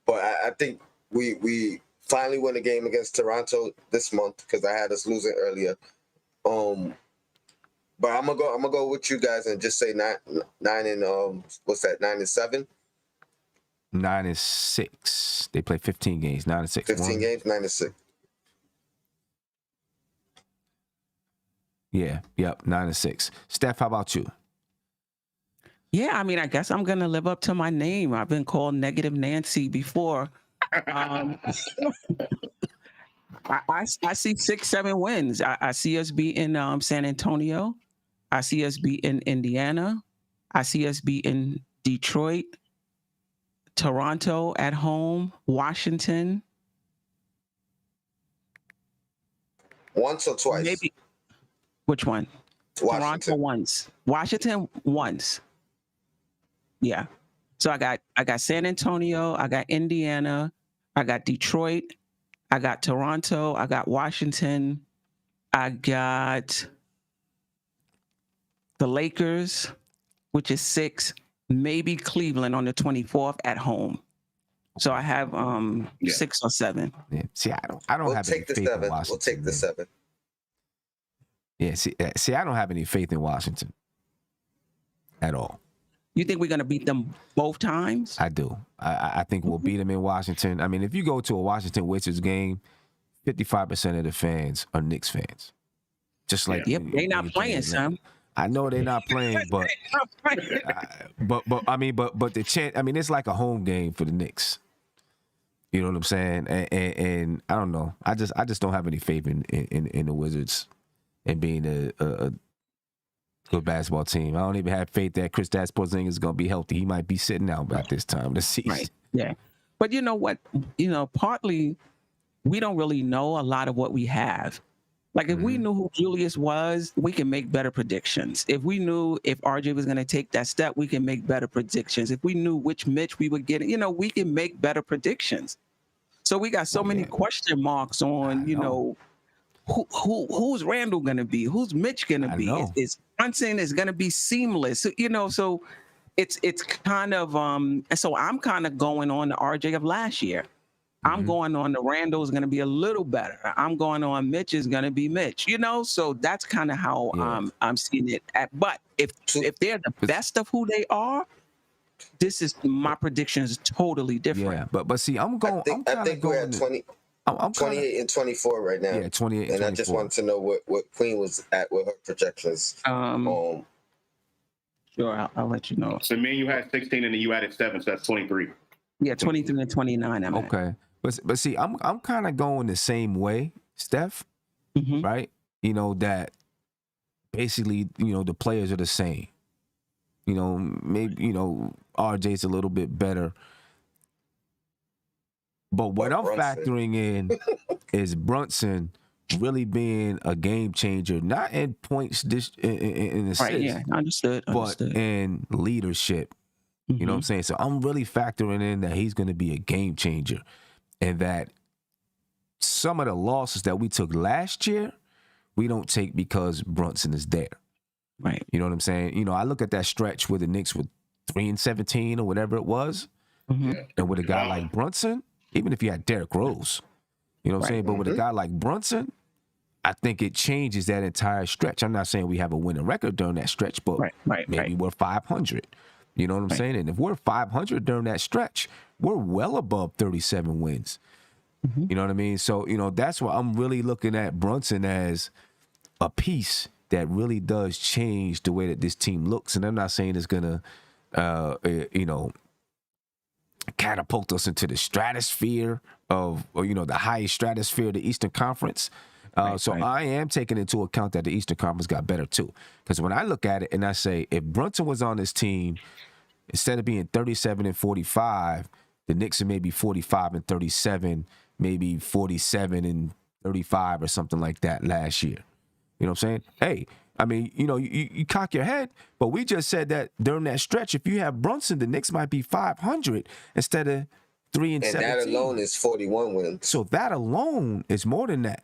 but I think we finally won a game against Toronto this month because I had us losing earlier. But I'm gonna go with you guys and just say 9 and what's that? 9 and 7. 9 and 6. They play 15 games. 9 and 6. 15 games. 9 and 6. Yeah, yep, 9 and 6. Steph, how about you? Yeah, I mean, I guess I'm gonna live up to my name. I've been called Negative Nancy before. I see 6, 7 wins. I see us beating San Antonio. I see us beating Indiana. I see us beating Detroit, Toronto at home, Washington. Once or twice? Maybe. Which one? Washington. Toronto once. Washington once. Yeah. So I got San Antonio, I got Indiana, I got Detroit, I got Toronto, I got Washington, I got the Lakers, which is 6, maybe Cleveland on the 24th at home. So I have 6 or 7. Yeah. See, I don't have any faith in Washington. We'll take the 7. Yeah, see, I don't have any faith in Washington at all. You think we're going to beat them both times? I do. I think we'll beat them in Washington. I mean, if you go to a Washington Wizards game, 55% of the fans are Knicks fans. Just like they're not playing, Sam. I know they're not playing, but I mean, but the chance. I mean, it's like a home game for the Knicks. You know what I'm saying? And I don't know. I just don't have any faith in the Wizards and being a good basketball team. I don't even have faith that Kristaps Porzingis is going to be healthy. He might be sitting out at this time of the season. Right. Yeah. But you know what? Partly we don't really know a lot of what we have. Like if we knew who Julius was, we can make better predictions. If we knew if RJ was going to take that step, we can make better predictions. If we knew which Mitch we would get, we can make better predictions. So we got so many question marks on, who's Randall going to be? Who's Mitch going to be? Is Brunson is going to be seamless? So it's kind of so I'm kind of going on the RJ of last year. I'm going on the Randall is going to be a little better. I'm going on Mitch is going to be Mitch, so that's kind of how I'm seeing it. But if they're the best of who they are, this is my prediction is totally different. Yeah, but see, I'm going. I think we're at 20. I'm 28 and 24 right now. Yeah, 28 and 24. And I just wanted to know what Queen was at with her projections. Sure, I'll let you know. So me and you had 16 and then you added 7, so that's 23. Yeah, 23 and 29. Okay. But see, I'm kind of going the same way, Steph, right? That basically, the players are the same. You know, maybe, you know, RJ's a little bit better. But what I'm Brunson. factoring in is Brunson really being a game changer, not in points in assists, Right. Yeah. Understood. but in leadership. You know what I'm saying? So I'm really factoring in that he's going to be a game changer, and that some of the losses that we took last year, we don't take because Brunson is there. Right. You know what I'm saying? You know, I look at that stretch where the Knicks were 3-17 or whatever it was, and with a guy like Brunson, even if you had Derrick Rose, you know what I'm saying? But with a guy like Brunson, I think it changes that entire stretch. I'm not saying we have a winning record during that stretch, but maybe we're 500. You know what I'm saying? And if we're 500 during that stretch, we're well above 37 wins. You know what I mean? So, you know, that's why I'm really looking at Brunson as a piece that really does change the way that this team looks. And I'm not saying it's going to, you know, catapult us into the stratosphere of, or, you know, the highest stratosphere of the Eastern Conference. I am taking into account that the Eastern Conference got better too. Because when I look at it and I say, if Brunson was on this team, instead of being 37-45, the Knicks are maybe 45-37, maybe 47-35 or something like that last year. You know what I'm saying? Hey, I mean, you know, you cock your head, but we just said that during that stretch, if you have Brunson, the Knicks might be 500 instead of 3-17. And that alone is 41 wins. So that alone is more than that.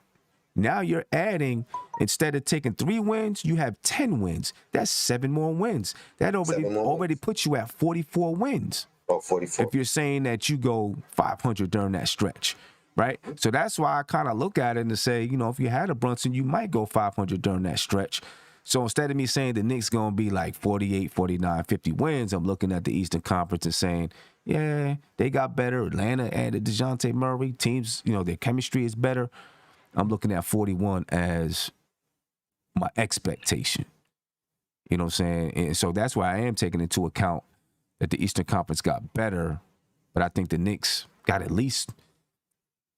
Now you're adding, instead of taking 3 wins, you have 10 wins. That's 7 more wins. That already puts you at 44 wins. Oh, 44. If you're saying that you go 500 during that stretch, right? So that's why I kind of look at it and say, you know, if you had a Brunson, you might go 500 during that stretch. So instead of me saying the Knicks going to be like 48, 49, 50 wins, I'm looking at the Eastern Conference and saying, yeah, they got better. Atlanta added DeJounte Murray. Teams, you know, their chemistry is better. I'm looking at 41 as my expectation. You know what I'm saying? And so that's why I am taking into account that the Eastern Conference got better, but I think the Knicks got at least,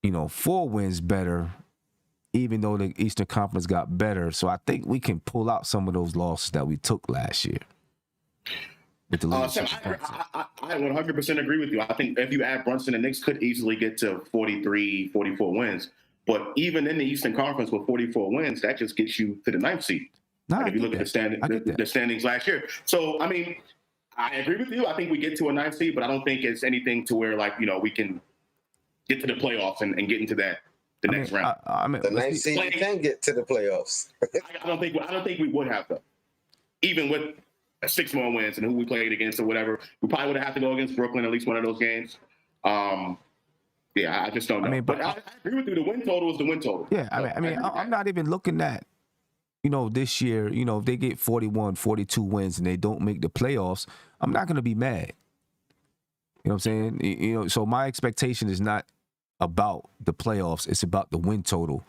you know, 4 wins better, even though the Eastern Conference got better. So I think we can pull out some of those losses that we took last year. With the Sam, I 100% agree with you. I think if you add Brunson, the Knicks could easily get to 43, 44 wins. But even in the Eastern Conference with 44 wins, that just gets you to the 9th seed. If you look at the standings last year. So, I mean, I agree with you. I think we get to a 9th seed, but I don't think it's anything to where, like, you know, we can get to the playoffs and get into the next round. The 9th seed you can get to the playoffs. I don't think we would have though. Even with 6 more wins and who we played against or whatever, we probably would have had to go against Brooklyn at least one of those games. Yeah, I just don't know. I mean, but I agree with you. The win total is the win total. Yeah, I'm not even looking at, you know, this year, you know, if they get 41, 42 wins and they don't make the playoffs, I'm not going to be mad. You know what I'm saying? You know, so my expectation is not about the playoffs. It's about the win total.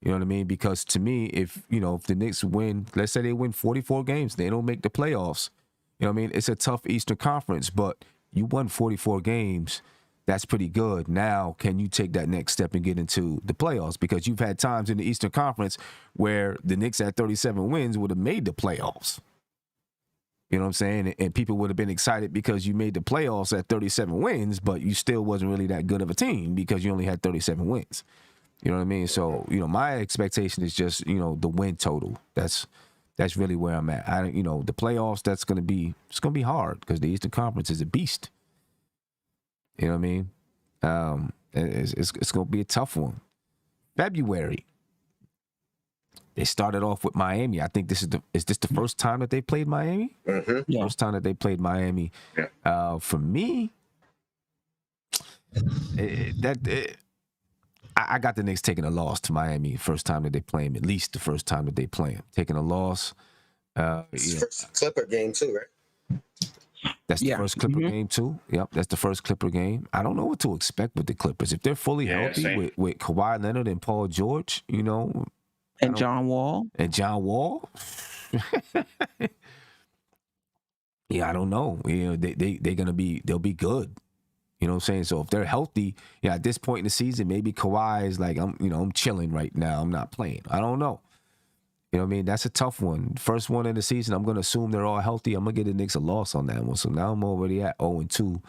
You know what I mean? Because to me, if the Knicks win, let's say they win 44 games, they don't make the playoffs. You know what I mean? It's a tough Eastern Conference, but you won 44 games. That's pretty good. Now, can you take that next step and get into the playoffs? Because you've had times in the Eastern Conference where the Knicks at 37 wins would have made the playoffs. You know what I'm saying? And people would have been excited because you made the playoffs at 37 wins, but you still wasn't really that good of a team because you only had 37 wins. You know what I mean? So, you know, my expectation is just, you know, the win total. That's really where I'm at. The playoffs, it's going to be hard because the Eastern Conference is a beast. You know what I mean? It's going to be a tough one. February, they started off with Miami. I think is this the first time that they played Miami? Mm-hmm. Yeah. First time that they played Miami. Yeah. For me, I got the Knicks taking a loss to Miami first time that they play him. At least the first time that they play him, taking a loss. First Clipper game too, right? That's the first Clipper game too. Yep, that's the first Clipper game. I don't know what to expect with the Clippers. If they're fully healthy with Kawhi Leonard and Paul George, you know, and John Wall. Yeah, I don't know. You know, they'll be good. You know what I'm saying? So if they're healthy, at this point in the season, maybe Kawhi is like, I'm chilling right now. I'm not playing. I don't know. You know what I mean? That's a tough one. First one in the season, I'm going to assume they're all healthy. I'm going to get the Knicks a loss on that one. So now I'm already at 0-2.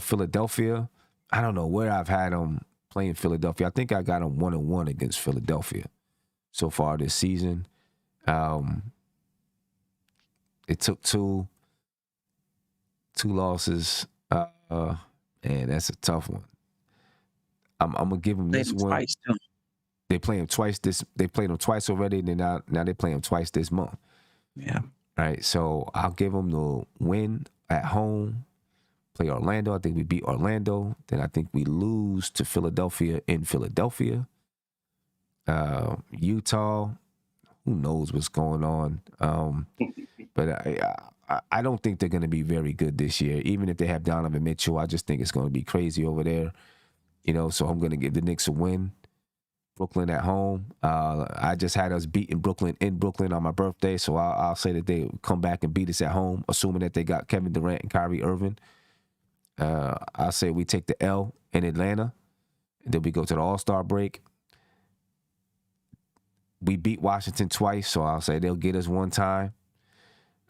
Philadelphia, I don't know where I've had them playing Philadelphia. I think I got them 1-1 against Philadelphia so far this season. It took two losses. And that's a tough one. I'm going to give them this one. Twice, too. They play them twice. They played them twice already, and then now they play them twice this month. Yeah. All right, so I'll give them the win at home. Play Orlando. I think we beat Orlando. Then I think we lose to Philadelphia in Philadelphia. Utah, who knows what's going on? But I don't think they're going to be very good this year. Even if they have Donovan Mitchell, I just think it's going to be crazy over there. You know, so I'm going to give the Knicks a win. Brooklyn at home. I just had us beating Brooklyn in Brooklyn on my birthday, so I'll say that they come back and beat us at home, assuming that they got Kevin Durant and Kyrie Irving. I'll say we take the L in Atlanta, and then we go to the All-Star break. We beat Washington twice, so I'll say they'll get us one time.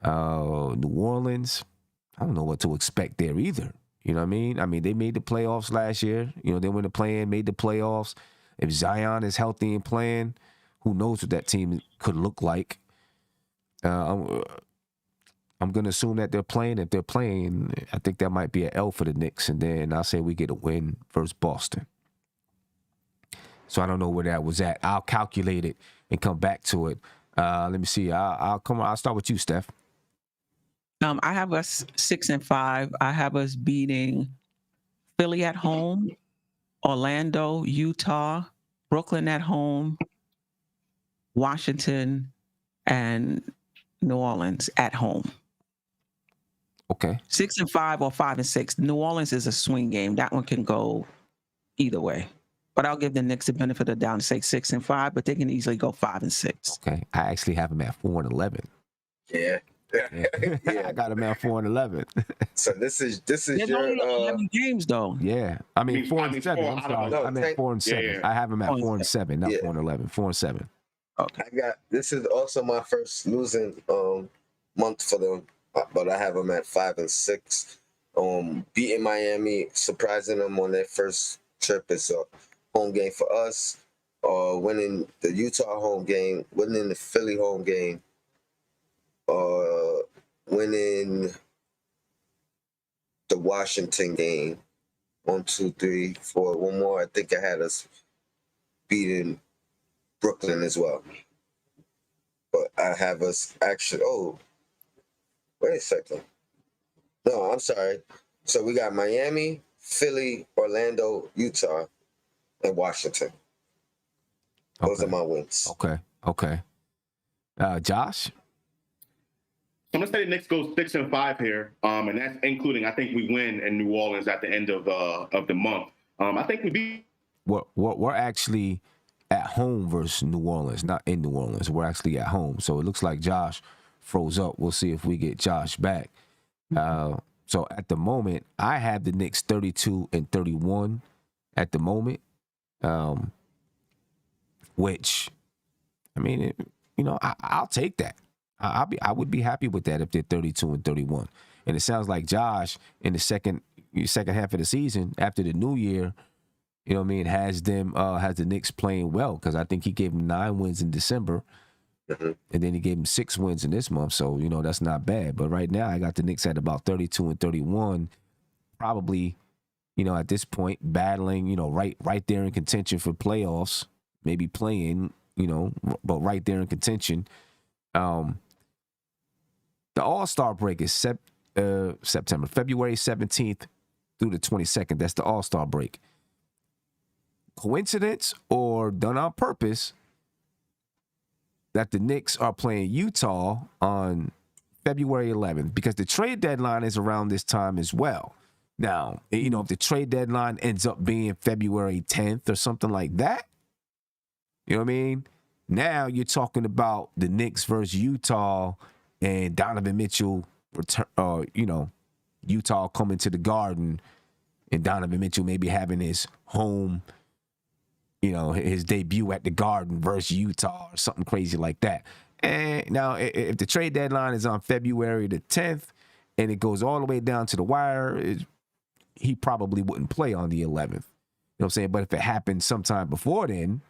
New Orleans, I don't know what to expect there either. You know what I mean? I mean, they made the playoffs last year. You know, they went to play in, made the playoffs. If Zion is healthy and playing, who knows what that team could look like. I'm going to assume that they're playing. If they're playing, I think that might be an L for the Knicks. And then I'll say we get a win versus Boston. So I don't know where that was at. I'll calculate it and come back to it. Let me see. I'll start with you, Steph. I have us 6-5. I have us beating Philly at home, Orlando, Utah, Brooklyn at home, Washington, and New Orleans at home. Okay. 6-5 or 5-6. New Orleans is a swing game. That one can go either way. But I'll give the Knicks the benefit of the doubt and say 6-5, but they can easily go 5-6. Okay. I actually have them at 4-11. Yeah. Yeah. I got them at 4-11. So this is There's your only 11 games though. Yeah. I mean 4-7. I'm sorry. No, I'm at 4-7. Yeah. I have them at 4-7, not Yeah. 4-11. 4-7. Okay. this is also my first losing month for them, but I have them at 5-6. Beating Miami, surprising them on their first trip is a home game for us. Winning the Utah home game, winning the Philly home game, winning the Washington game. 1, 2, 3, 4. One more. I think I had us beating Brooklyn as well. But I have us actually. Oh, wait a second. No, I'm sorry. So we got Miami, Philly, Orlando, Utah, and Washington. Those are my wins. Okay. Josh? I'm gonna say the Knicks go 6-5 here, and that's including. I think we win in New Orleans at the end of the month. I think we beat. We're actually at home versus New Orleans, not in New Orleans. We're actually at home, so it looks like Josh froze up. We'll see if we get Josh back. So at the moment, I have the Knicks 32-31 at the moment, which, I mean, I'll take that. I would be happy with that if they're 32-31. And it sounds like Josh in the second half of the season after the new year, you know what I mean, has the Knicks playing well, because I think he gave them 9 wins in December, and then he gave them 6 wins in this month. So that's not bad. But right now I got the Knicks at about 32-31, probably, at this point battling, right there in contention for playoffs, maybe playing, but right there in contention. The All-Star break is February 17th through the 22nd. That's the All-Star break. Coincidence or done on purpose that the Knicks are playing Utah on February 11th, because the trade deadline is around this time as well. Now, if the trade deadline ends up being February 10th or something like that, you know what I mean? Now you're talking about the Knicks versus Utah and Donovan Mitchell, Utah coming to the Garden and Donovan Mitchell maybe having his home his debut at the Garden versus Utah or something crazy like that. And now, if the trade deadline is on February the 10th and it goes all the way down to the wire, he probably wouldn't play on the 11th. You know what I'm saying? But if it happened sometime before then,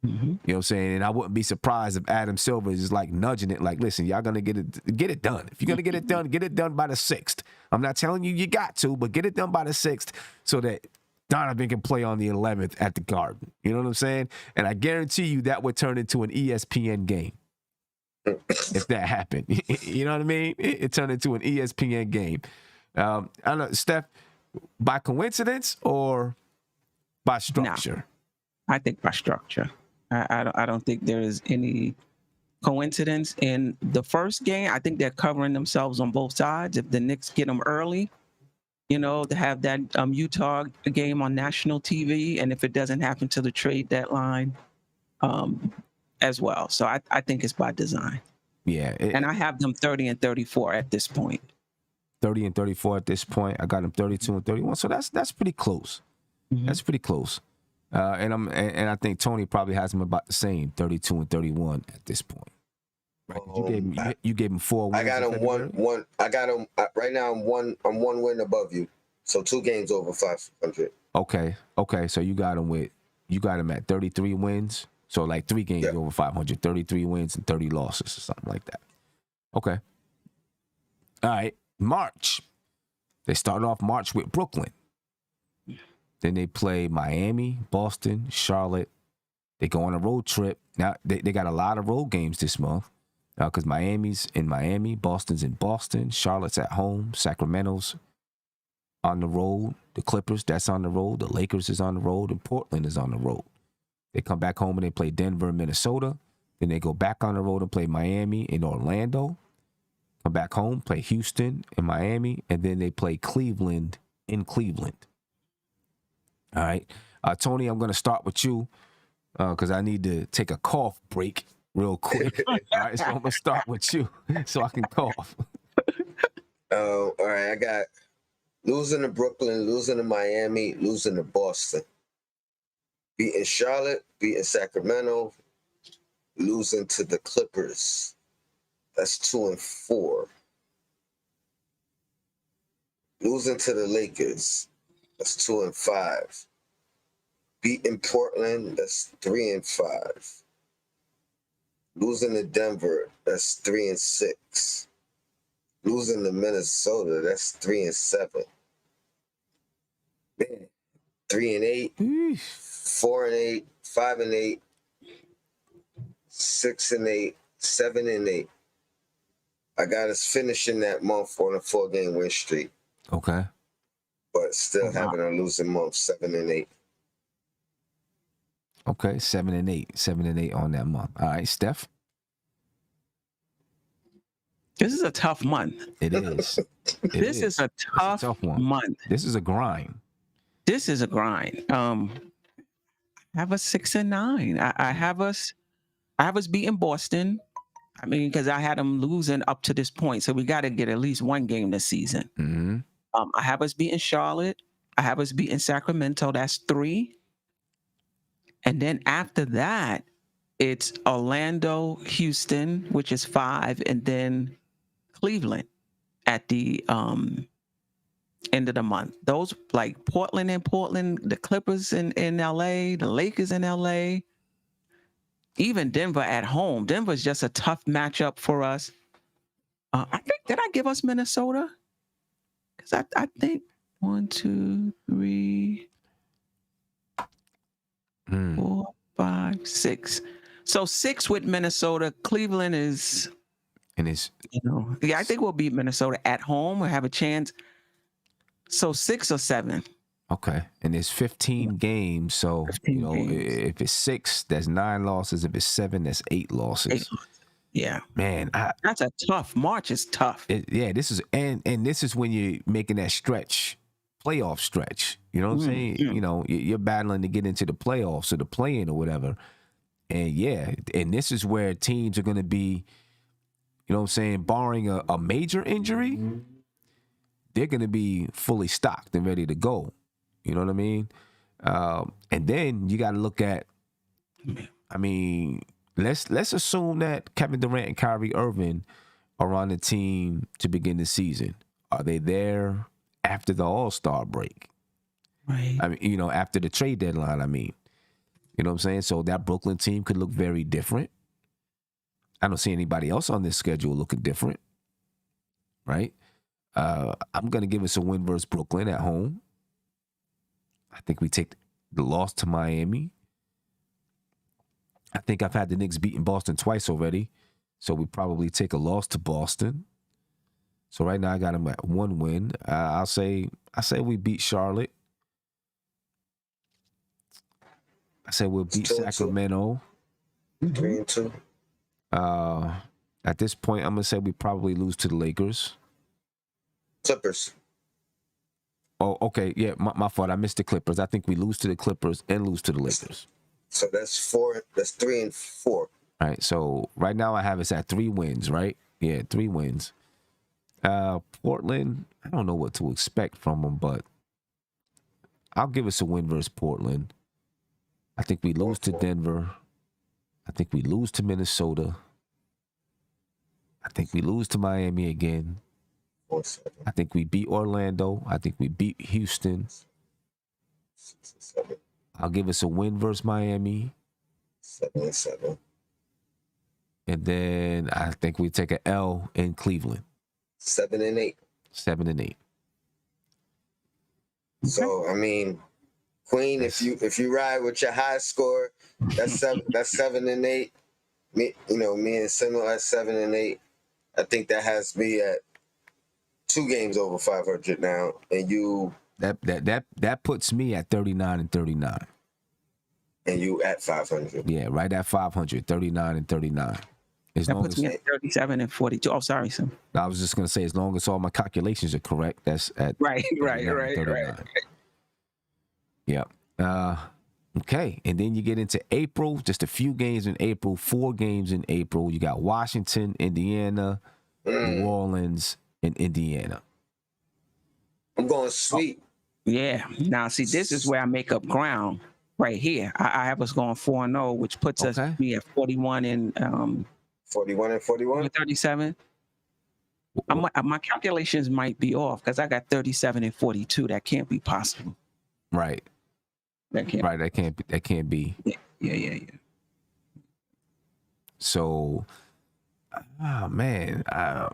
you know what I'm saying? And I wouldn't be surprised if Adam Silver is just like nudging it, like, listen, y'all gonna get it done. If you're gonna get it done by the 6th. I'm not telling you got to, but get it done by the 6th so that Donovan can play on the 11th at the Garden. You know what I'm saying? And I guarantee you that would turn into an ESPN game if that happened. You know what I mean? It turned into an ESPN game. I don't know, Steph, by coincidence or by structure? No, I think by structure. I don't think there is any coincidence. In the first game, I think they're covering themselves on both sides. If the Knicks get them early, to have that Utah game on national TV, and if it doesn't happen to the trade deadline as well. So I think it's by design. Yeah. And I have them 30 and 34 at this point. 30 and 34 at this point. I got them 32 and 31. So that's pretty close. That's pretty close. And I think Tony probably has them about the same, 32 and 31 at this point. Right? You gave him 4 wins. I got him one. I got him right now. I'm one win above you, so 2 games over 500. Okay. So you got him at 33 wins. So like 3 games over 500, 33 wins and 30 losses or something like that. Okay. All right. March. They started off March with Brooklyn. Then they play Miami, Boston, Charlotte. They go on a road trip. Now, they got a lot of road games this month because Miami's in Miami, Boston's in Boston, Charlotte's at home, Sacramento's on the road, the Clippers, that's on the road, the Lakers is on the road, and Portland is on the road. They come back home and they play Denver and Minnesota. Then they go back on the road and play Miami and Orlando. Come back home, play Houston and Miami, and then they play Cleveland in Cleveland. All right. Tony, I'm going to start with you because I need to take a cough break real quick. All right. So I'm going to start with you so I can cough. All right. I got losing to Brooklyn, losing to Miami, losing to Boston. Beating Charlotte, beating Sacramento, losing to the Clippers. That's 2 and 4. Losing to the Lakers. That's 2 and 5. Beating Portland, that's 3 and 5. Losing to Denver, that's 3 and 6. Losing to Minnesota, that's 3 and 7. Man, 3 and 8, 4 and 8, 5 and 8, 6 and 8, 7 and 8. I got us finishing that month on a 4-game win streak. Okay. But still having a losing month, 7 and 8. Okay, 7 and 8. 7 and 8 on that month. All right, Steph? This is a tough month. It is. This is a tough one. Month. This is a grind. This is a grind. I have us 6 and 9. I have us beating Boston. I mean, because I had them losing up to this point, so we got to get at least 1 game this season. Mm-hmm. I have us beating Charlotte. I have us beating Sacramento. That's 3. And then after that, it's Orlando, Houston, which is 5, and then Cleveland at the end of the month. Those like Portland, the Clippers in LA, the Lakers in LA, even Denver at home. Denver's just a tough matchup for us. I think, did I give us Minnesota? Because I think 1, 2, 3, 4, 5, 6. So 6 with Minnesota. Cleveland is, and it's, I think we'll beat Minnesota at home. We'll have a chance. So 6 or 7. Okay. And it's 15 games. So, 15 games. If it's 6, that's 9 losses. If it's 7, that's 8 losses. Yeah. Man, that's a tough. March is tough. This is this is when you're making that playoff stretch. You know what I'm saying? Yeah. You're battling to get into the playoffs or the play-in or whatever. And this is where teams are going to be, barring a major injury, they're going to be fully stocked and ready to go. You know what I mean? And then you got to look at, I mean, let's assume that Kevin Durant and Kyrie Irving are on the team to begin the season. Are they there after the All-Star break? Right. I mean, after the trade deadline, I mean. You know what I'm saying? So that Brooklyn team could look very different. I don't see anybody else on this schedule looking different, right? I'm going to give us a win versus Brooklyn at home. I think we take the loss to Miami. I think I've had the Knicks beating Boston twice already, so we probably take a loss to Boston. So right now I got them at 1 win. I say we beat Charlotte. I say we'll beat Sacramento. 3-2. At this point, I'm gonna say we probably lose to the Lakers. Clippers. Oh, okay, yeah, my fault. I missed the Clippers. I think we lose to the Clippers and lose to the Lakers. So that's 4. That's 3 and 4. All right. So right now I have us at 3 wins. Right? Yeah, 3 wins. Portland. I don't know what to expect from them, but I'll give us a win versus Portland. I think we lose to Denver. I think we lose to Minnesota. I think we lose to Miami again. 4-7. I think we beat Orlando. I think we beat Houston. 6-7. I'll give us a win versus Miami. 7-7. And then I think we take an L in Cleveland. 7-8. 7-8. So I mean, Queen, if you ride with your high score, that's 7-8. Me and Simo at 7-8. I think that has me at 2 games over 500 now, and you that puts me at 39-39. And you at 500. Yeah, right at 500, 39-39. As That long puts as me at 37 and 42. Oh, sorry, Sim. I was just gonna say, as long as all my calculations are correct, that's at Right. 39. Yeah. Okay, and then you get into April. Just a few games in April. 4 games in April. You got Washington, Indiana, New Orleans, and Indiana. I'm going sweep. Yeah. Now, see, this is where I make up ground right here. I have us going 4-0, which puts me at 41 and 41 and 41. 37. My calculations might be off because I got 37 and 42. That can't be possible. Right. That can't. Right. That can't be. Yeah. So, man, I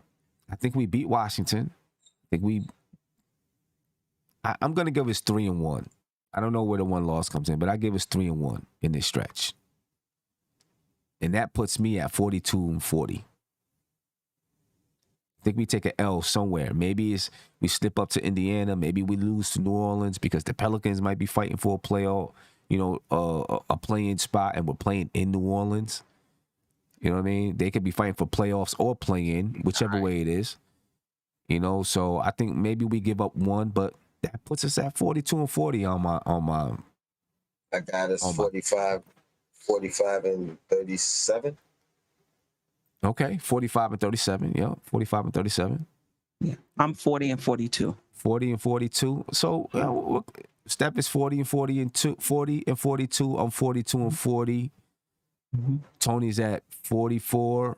think we beat Washington. I'm gonna give us 3-1. I don't know where the 1 loss comes in, but I give us 3-1 in this stretch, and that puts me at 42 and 40. I think we take an L somewhere. Maybe we slip up to Indiana. Maybe we lose to New Orleans because the Pelicans might be fighting for a playoff, a play-in spot, and we're playing in New Orleans. You know what I mean? They could be fighting for playoffs or play-in, whichever way it is. So I think maybe we give up 1, but that puts us at 42 and 40 on my. I got us 45 and 37. Okay, 45 and 37. Yeah, 45 and 37. Yeah, I'm 40 and 42. 40 and 42. So Steph is 40 and 40 and 42. I'm 42 and 40. Mm-hmm. Tony's at 44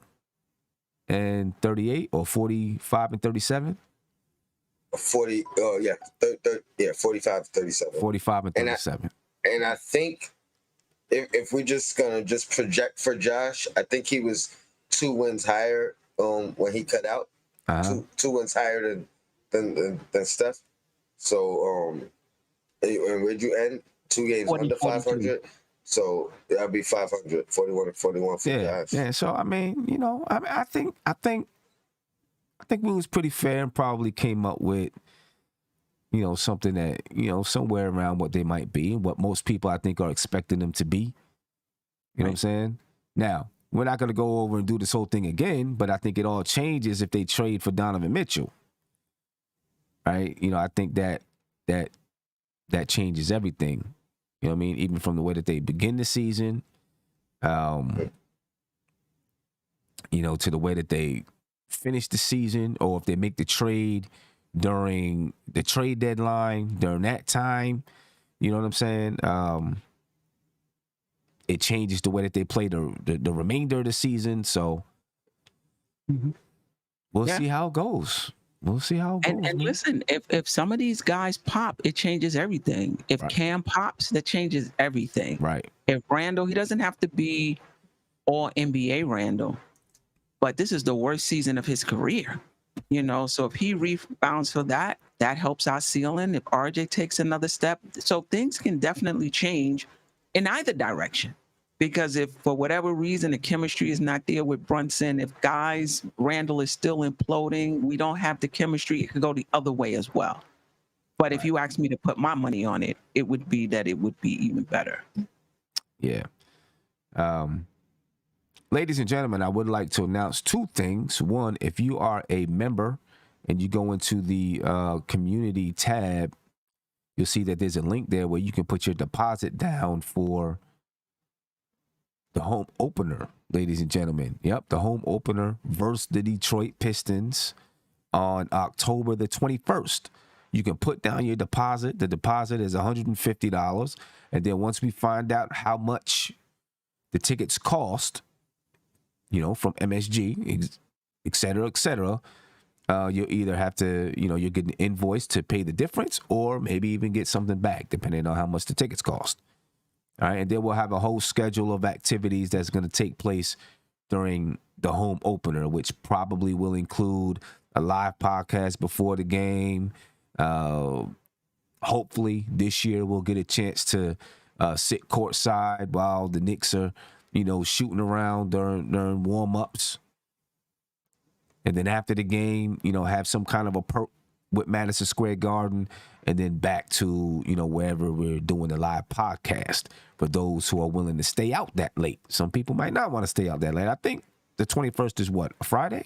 and 38, or 45 and 37. 40. Oh yeah, 45 and 37. 45 and 37. And I think if we're just gonna project for Josh, I think he was 2 wins higher when he cut out. Two wins higher than Steph. So and where'd you end? 2 games 40, under 500. So that'll be 500, 41 and 41 for Josh. Yeah. So I mean, I think we was pretty fair and probably came up with something that somewhere around what they might be and what most people I think are expecting them to be. You know what I'm saying? Now, we're not going to go over and do this whole thing again, but I think it all changes if they trade for Donovan Mitchell. Right? I think that changes everything. You know what I mean? Even from the way that they begin the season, to the way that they finish the season, or if they make the trade during the trade deadline, during that time, You know what I'm saying? It changes the way that they play the remainder of the season. So we'll Yeah. see how it goes. We'll see how it goes. And Man. listen, if some of these guys pop, it changes everything. If Right. Cam pops, that changes everything. Right. If Randall, he doesn't have to be all NBA Randall, but this is the worst season of his career. You know, so if he rebounds for that, that helps our ceiling. If RJ takes another step, so things can definitely change in either direction. Because if for whatever reason the chemistry is not there with Brunson, if Randall is still imploding, we don't have the chemistry, it could go the other way as well. But if you ask me to put my money on it, it would be that it would be even better. Yeah. Ladies and gentlemen, I would like to announce two things. One, if you are a member and you go into the community tab, you'll see that there's a link there where you can put your deposit down for the home opener, ladies and gentlemen. Yep, the home opener versus the Detroit Pistons on October the 21st. You can put down your deposit. The deposit is $150. And then once we find out how much the tickets cost, you know, from MSG, et cetera, you'll either have to, you know, you'll get an invoice to pay the difference or maybe even get something back, depending on how much the tickets cost. All right, and then we'll have a whole schedule of activities that's going to take place during the home opener, which probably will include a live podcast before the game. Hopefully this year we'll get a chance to sit courtside while the Knicks are, you know, shooting around during warm-ups. And then after the game, you know, have some kind of a perk with Madison Square Garden, and then back to, you know, wherever we're doing the live podcast for those who are willing to stay out that late. Some people might not want to stay out that late. I think the 21st is what, a Friday?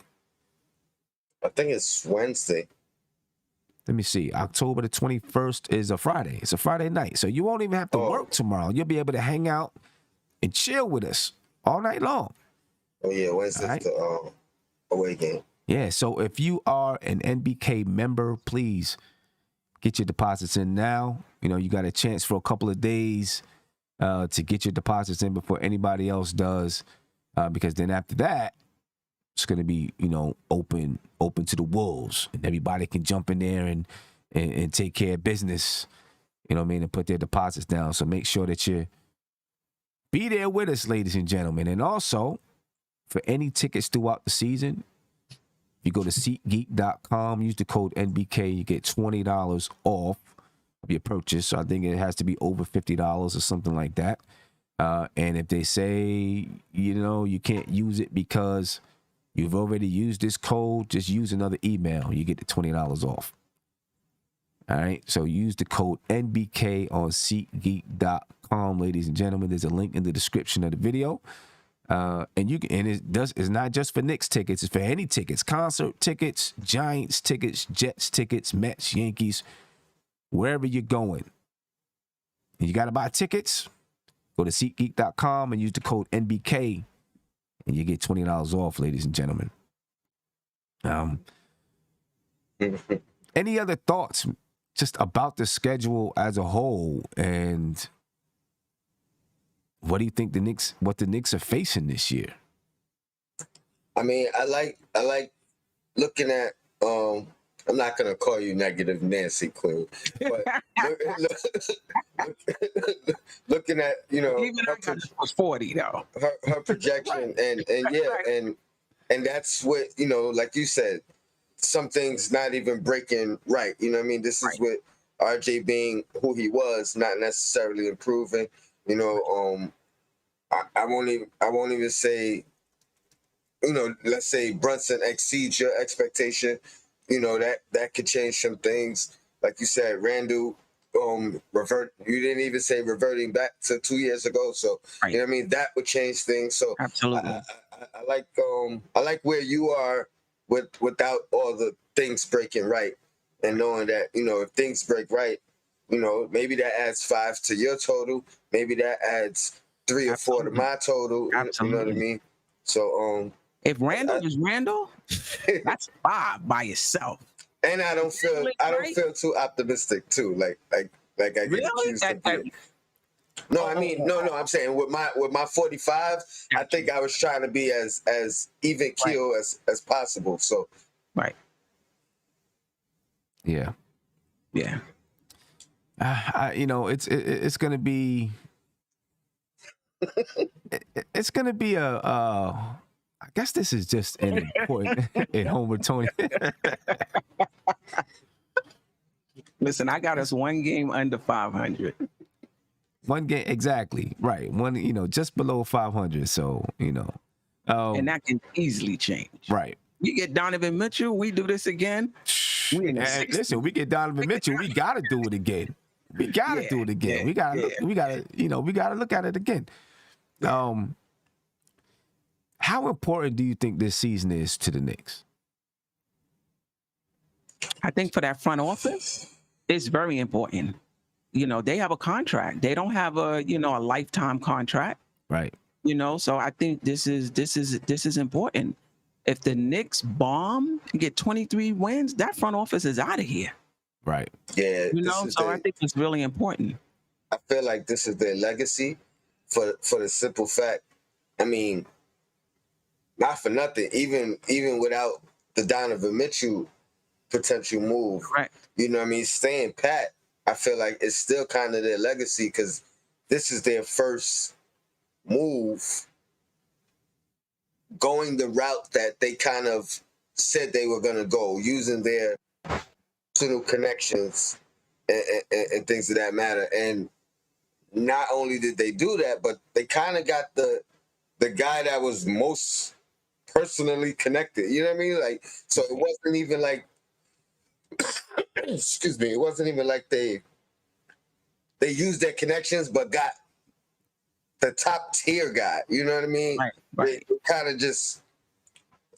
I think it's Wednesday. Let me see. October the 21st is a Friday. It's a Friday night. So you won't even have to work tomorrow. You'll be able to hang out and chill with us all night long. Oh, yeah, Wednesday's right. the away game. Yeah, so if you are an NBK member, please get your deposits in now. You know, you got a chance for a couple of days to get your deposits in before anybody else does, because then after that, it's going to be, you know, open to the wolves, and everybody can jump in there and take care of business, you know what I mean, and put their deposits down. So make sure that you be there with us, ladies and gentlemen. And also, for any tickets throughout the season, you go to SeatGeek.com, use the code NBK, you get $20 off of your purchase. So I think it has to be over $50 or something like that. And if they say, you know, you can't use it because you've already used this code, just use another email. You get the $20 off. All right. So use the code NBK on SeatGeek.com, ladies and gentlemen. There's a link in the description of the video. And it's not just for Knicks tickets, it's for any tickets, concert tickets, Giants tickets, Jets tickets, Mets, Yankees, wherever you're going. And you got to buy tickets, go to SeatGeek.com and use the code NBK, and you get $20 off, ladies and gentlemen. Any other thoughts just about the schedule as a whole, and what do you think what the Knicks are facing this year? I mean, I like looking at I'm not gonna call you negative Nancy Queen, but looking at, you know, Even I got it was 40 though. her projection and that's what, you know, like you said, some things not even breaking right. You know what I mean? This is with RJ being who he was, not necessarily improving. You know, I won't even say, you know, let's say Brunson exceeds your expectation. You know, that could change some things. Like you said, Randall, you didn't even say reverting back to 2 years ago. So, you know what I mean? That would change things. So absolutely. I like where you are without all the things breaking right, and knowing that, you know, if things break right, you know, maybe that adds 5 to your total. Maybe that adds 3 or 4 to my total. You know what I mean? So if Randall is Randall, that's 5 by itself. And I don't feel too optimistic too. Like Like I get Really? accused of being. No, I mean, no. I'm saying with my 45, I think I was trying to be as even keel as possible. So, Right. Yeah. Yeah. It's gonna be. It's gonna be I guess this is just an important in Homer Tony. Listen, I got us one game under 500. One game, exactly right. One, just below 500. So And that can easily change. right. We get Donovan Mitchell, we do this again. We in the 60s. Listen, we get Donovan Mitchell, we gotta do it again. We gotta do it again. We gotta look. We gotta look at it again. How important do you think this season is to the Knicks? I think for that front office, it's very important. They have a contract. They don't have a lifetime contract. Right. So I think this is important. If the Knicks bomb and get 23 wins, that front office is out of here. Right. Yeah. I think it's really important. I feel like this is their legacy for the simple fact. I mean, not for nothing. Even without the Donovan Mitchell potential move, Right. You know what I mean? Staying pat, I feel like it's still kind of their legacy because this is their first move going the route that they kind of said they were going to go, using their personal connections and things of that matter. And not only did they do that, but they kind of got the guy that was most personally connected. You know what I mean? Like, so it wasn't even like, excuse me, it wasn't even like they used their connections, but got the top tier guy. You know what I mean? Right. They kind of just,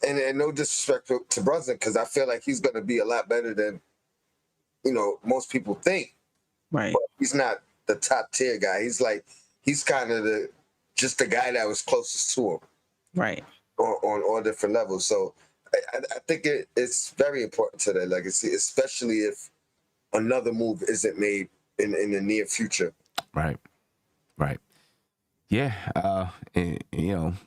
and no disrespect to Brunson, because I feel like he's going to be a lot better than, most people think. Right. But he's not the top tier guy. He's kind of just the guy that was closest to him. Right. On all different levels. So I think it's very important to their legacy, especially if another move isn't made in the near future. Right. Yeah.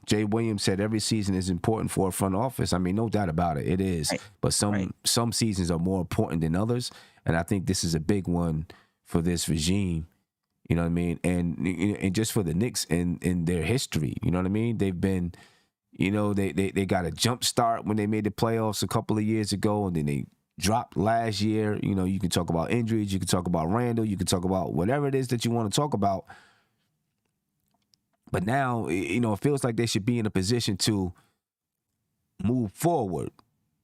Jay Williams said every season is important for a front office. I mean, no doubt about it. It is. Right. But some seasons are more important than others. And I think this is a big one for this regime. You know what I mean? And just for the Knicks in their history, you know what I mean? They've been, they got a jump start when they made the playoffs a couple of years ago, and then they dropped last year. You can talk about injuries, you can talk about Randall, you can talk about whatever it is that you want to talk about. But now, it feels like they should be in a position to move forward,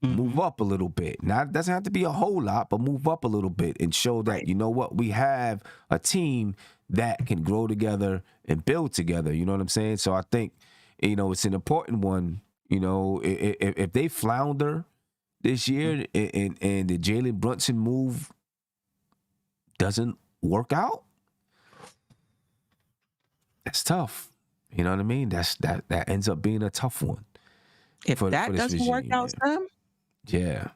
move up a little bit. Now, it doesn't have to be a whole lot, but move up a little bit and show that, you know what, we have a team that can grow together and build together. You know what I'm saying? So I think, it's an important one. If they flounder this year and the Jalen Brunson move doesn't work out, that's tough. You know what I mean? That ends up being a tough one. If that doesn't work out, Sam? Yeah.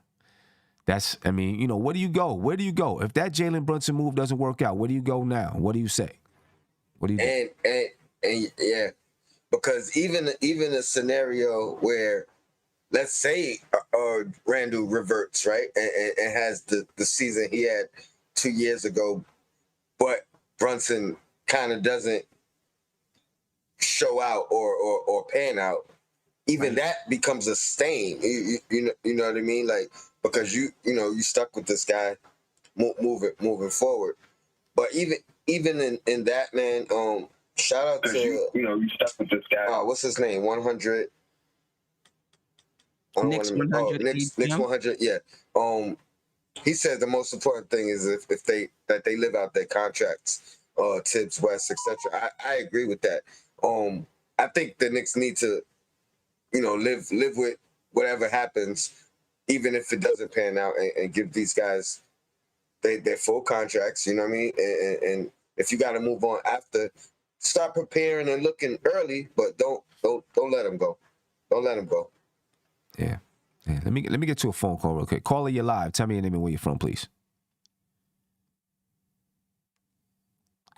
Where do you go? Where do you go? If that Jalen Brunson move doesn't work out, where do you go now? What do you say? What do you do? And yeah, because even a scenario where, let's say, Randall reverts, right, and has the season he had 2 years ago, but Brunson kind of doesn't show out or pan out, even that becomes a stain. You know what I mean? Like, because you stuck with this guy moving forward. But even in that, man, shout out to you stuck with this guy. What's his name? 100. Knicks 100. Knicks 100. Yeah. He said the most important thing is if they live out their contracts, Tibbs, West, etc. I agree with that. I think the Knicks need to, live with whatever happens, even if it doesn't pan out, and give these guys their full contracts. You know what I mean? And if you got to move on after, start preparing and looking early, but don't let them go. Don't let them go. Yeah. Let me get to a phone call real quick. Caller, you're live. Tell me your name and where you're from, please.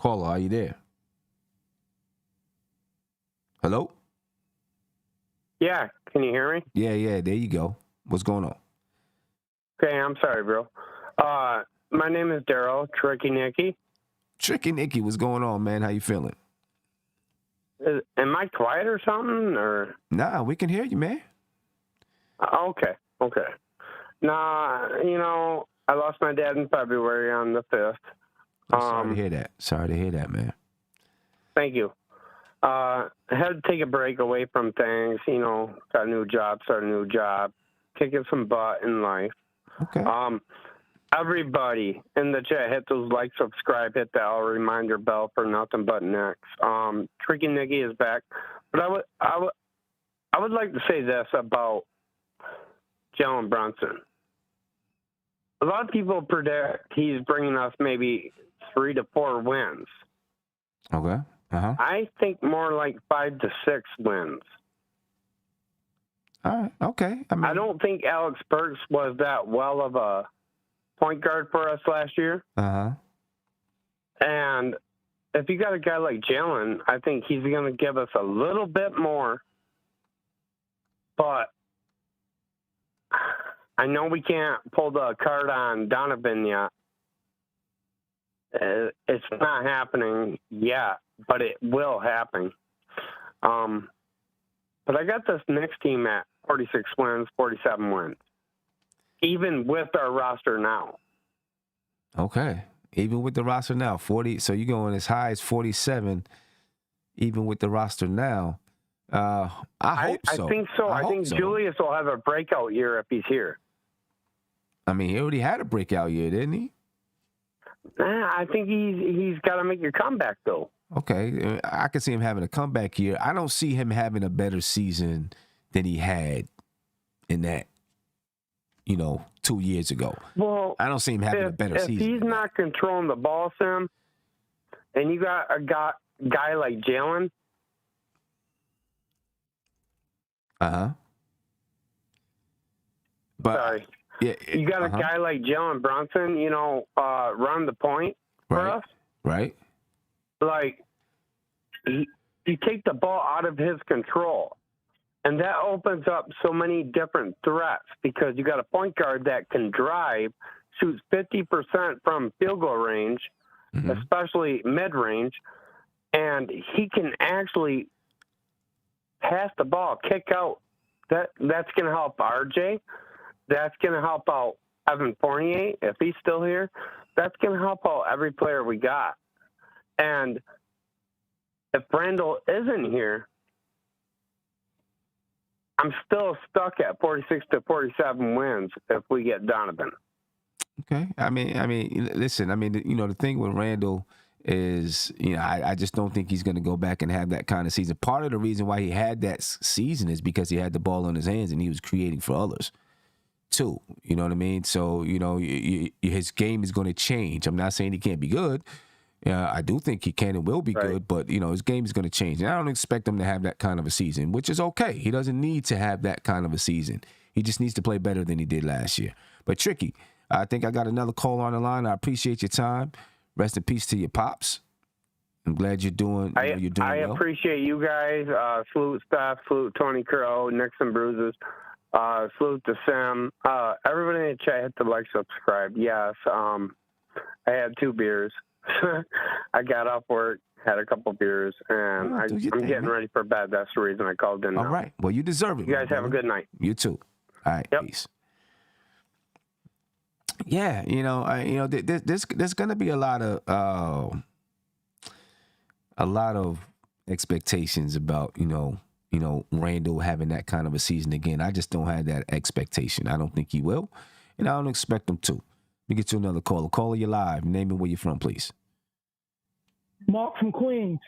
Caller, are you there? Hello? Yeah, can you hear me? Yeah, there you go. What's going on? Okay, I'm sorry, bro. My name is Daryl, Tricky Nicky. Tricky Nicky, what's going on, man? How you feeling? Am I quiet or something? Or Nah, we can hear you, man. Okay. Nah, I lost my dad in February on the 5th. I'm sorry to hear that, man. Thank you. I had to take a break away from things, got a new job, started a new job, kicking some butt in life. Okay. Everybody in the chat, hit those like, subscribe, hit that all reminder bell for nothing but Knicks. Tricky Nicky is back, but I would like to say this about Jalen Brunson. A lot of people predict he's bringing us maybe 3 to 4 wins. Okay. I think more like 5 to 6 wins. All right. Okay. I don't think Alex Burks was that well of a point guard for us last year. And if you got a guy like Jalen, I think he's going to give us a little bit more. But I know we can't pull the card on Donovan yet. It's not happening yet, but it will happen. But I got this Knicks team at 46 wins, 47 wins, even with our roster now. Okay. Even with the roster now, 40. So you're going as high as 47, even with the roster now. I hope so. I think so. I think so. Julius will have a breakout year if he's here. I mean, he already had a breakout year, didn't he? I think he's got to make a comeback, though. Okay. I can see him having a comeback year. I don't see him having a better season than he had in that, 2 years ago. Well, I don't see him having a better season. If he's not controlling the ball, Sam, and you got a guy like Jalen. But Sorry. Yeah, you got a guy like Jalen Brunson, run the point for us. Right. Like, you take the ball out of his control. And that opens up so many different threats because you got a point guard that can drive, shoots 50% from field goal range, especially mid-range, and he can actually pass the ball, kick out. That's going to help RJ. That's going to help out Evan Fournier if he's still here. That's going to help out every player we got. And if Randall isn't here, I'm still stuck at 46 to 47 wins if we get Donovan. Okay. I mean, listen, the thing with Randall is, I just don't think he's going to go back and have that kind of season. Part of the reason why he had that season is because he had the ball in his hands and he was creating for others too. You know what I mean? So, his game is going to change. I'm not saying he can't be good. I do think he can and will be good, but, his game is going to change. And I don't expect him to have that kind of a season, which is okay. He doesn't need to have that kind of a season. He just needs to play better than he did last year. But Tricky, I think I got another call on the line. I appreciate your time. Rest in peace to your pops. I'm glad you're doing well. I appreciate you guys. Salute Steph, salute Tony Crow, Knicks and Bruises. Salute to Sam. Everybody in the chat, hit the like, subscribe. Yes, I had 2 beers. I got off work, had a couple beers, and I'm getting ready for bed. That's the reason I called in. All right. Well, you deserve it. You guys have a good night. You too. All right. Yep. Peace. Yeah, there's going to be a lot of expectations about, Randall having that kind of a season again. I just don't have that expectation. I don't think he will, and I don't expect him to. Let me get you another caller. Caller, you live. Name and where you're from, please. Mark from Queens.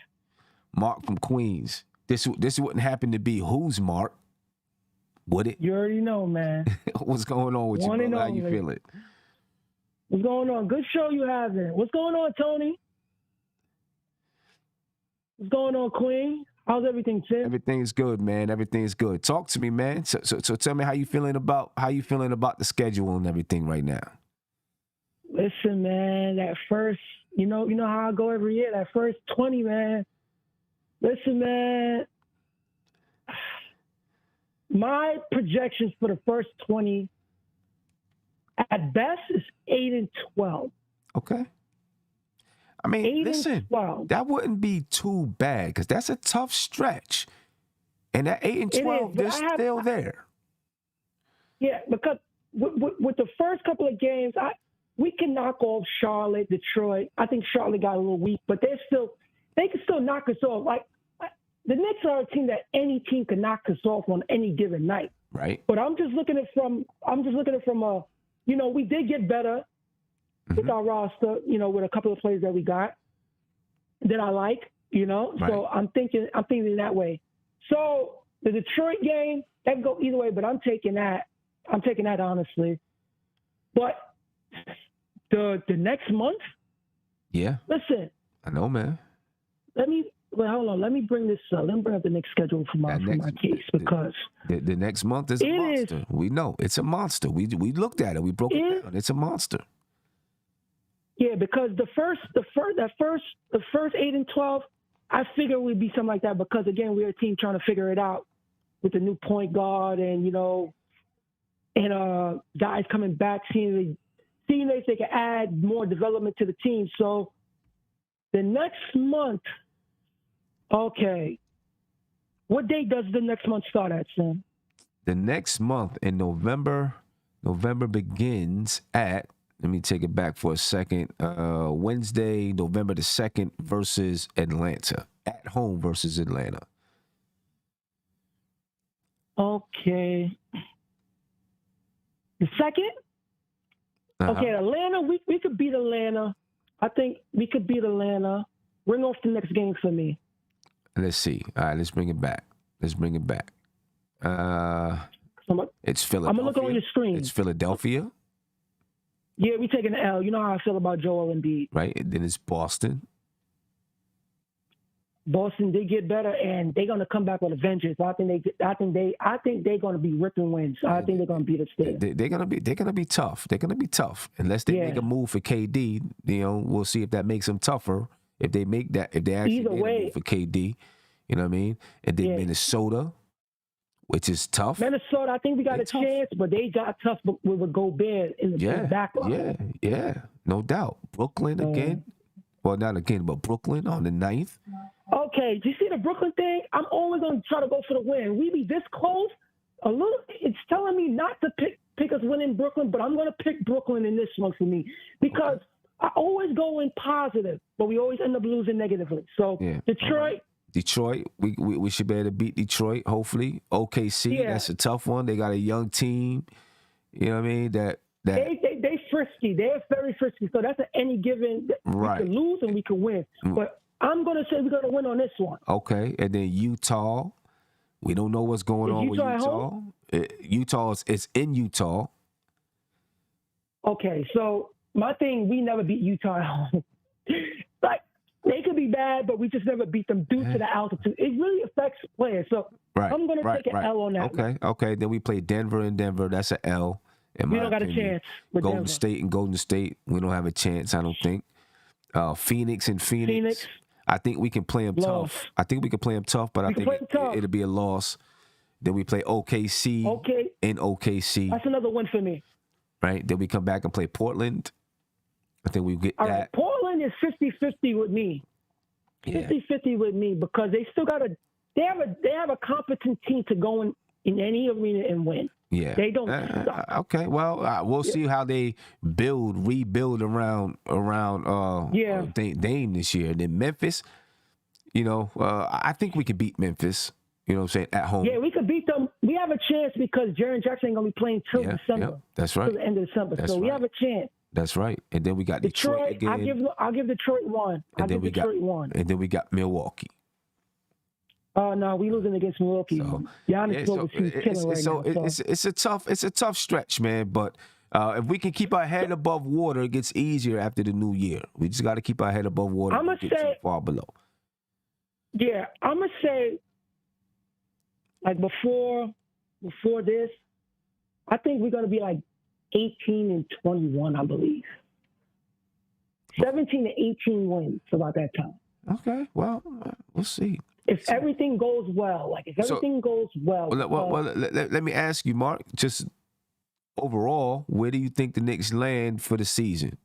Mark from Queens. This wouldn't happen to be who's Mark, would it? You already know, man. What's going on with One you, and brother? How you only. feeling? What's going on? Good show you having. What's going on, Tony? What's going on, Queen? How's everything, Tim? Everything's good, man. Everything's good. Talk to me, man. So tell me how you feeling about the schedule and everything right now. Listen, man, that first You know how I go every year. That first 20, man. Listen, man. My projections for the first 20, at best, is 8-12. Okay. I mean, 8 listen, and 12. that wouldn't be too bad because that's a tough stretch. And at 8 and 12, they're still there. Yeah, because with the first couple of games, we can knock off Charlotte, Detroit. I think Charlotte got a little weak, but they can still knock us off. Like the Knicks are a team that any team can knock us off on any given night. Right. But I'm just looking at it from a, we did get better with our roster, with a couple of players that we got that I like, Right. So I'm thinking that way. So the Detroit game, that can go either way, but I'm taking that honestly. But the next month, Yeah. listen. I know, man. Hold on. Let me bring this up. Let me bring up the next schedule for my case because the next month is a monster. We know it's a monster. We looked at it. We broke it down. It's a monster. Yeah, because the first 8 and 12, I figure we'd be something like that because again we're a team trying to figure it out with the new point guard and guys coming back, seeing if they can add more development to the team. So the next month, okay, what date does the next month start at, Sam? The next month in November begins at, let me take it back for a second, Wednesday, November the 2nd versus Atlanta. At home versus Atlanta. Okay. The 2nd? Okay, Atlanta, we could beat Atlanta. I think we could beat Atlanta. Ring off the next game for me. Let's see. All right, let's bring it back. It's Philadelphia. I'm going to look on your screen. It's Philadelphia. Yeah, we taking the L. You know how I feel about Joel Embiid. Right, and then it's Boston. Boston, they get better, and they're going to come back with a vengeance. I think they're going to be ripping wins. I think they're going to beat us there. They're going to be tough. They're going to be tough unless they make a move for KD. We'll see if that makes them tougher. If they actually make a move for KD, you know what I mean? And then Minnesota, which is tough. Minnesota, I think we got a chance, but they got tough with Gobert in the back line. Yeah, no doubt. Brooklyn again. Well, not again, but Brooklyn on the 9th. Okay, do you see the Brooklyn thing? I'm always going to try to go for the win. We be this close. It's telling me not to pick us winning Brooklyn, but I'm going to pick Brooklyn in this one for me because I always go in positive, but we always end up losing negatively. So Detroit. Detroit, we should be able to beat Detroit, hopefully. OKC, that's a tough one. They got a young team. You know what I mean? They frisky. They're very frisky. So that's at any given. Right. We can lose and we can win. But I'm going to say we're going to win on this one. Okay. And then Utah. We don't know what's going on with Utah. Utah is in Utah. Okay. So my thing, we never beat Utah at home. Like, they could be bad, but we just never beat them due to the altitude. It really affects players. So I'm going to take an L on that. Okay. Then we play Denver and Denver. That's an L. We don't got a chance with Golden Denver. State and Golden State, we don't have a chance, I don't think. Phoenix and Phoenix. I think we can play them tough. I think we can play them tough, but I think it'll be a loss. Then we play OKC in OKC. That's another win for me. Right? Then we come back and play Portland. I think we get that. Right. Portland is 50-50 with me. 50-50 with me because they still got they have a competent team to go in any arena and win. Yeah, they don't. Okay, well, we'll see how they rebuild around Dame this year. And then Memphis, I think we could beat Memphis. You know what I'm saying, at home. Yeah, we could beat them. We have a chance because Jaren Jackson ain't gonna be playing till December. Yeah, that's right. Till the end of December. So we have a chance. That's right. And then we got Detroit again. I'll give Detroit one. And then we got Milwaukee. Oh no, we losing against Milwaukee. It's a tough stretch, man. But if we can keep our head above water, it gets easier after the new year. We just got to keep our head above water. I'm gonna say too far below. Yeah, I'm gonna say like before this, I think we're gonna be like 18-21, I believe. 17 to 18 wins about that time. Okay, well, we'll see. If everything goes well, Let me ask you, Mark, just overall, where do you think the Knicks land for the season?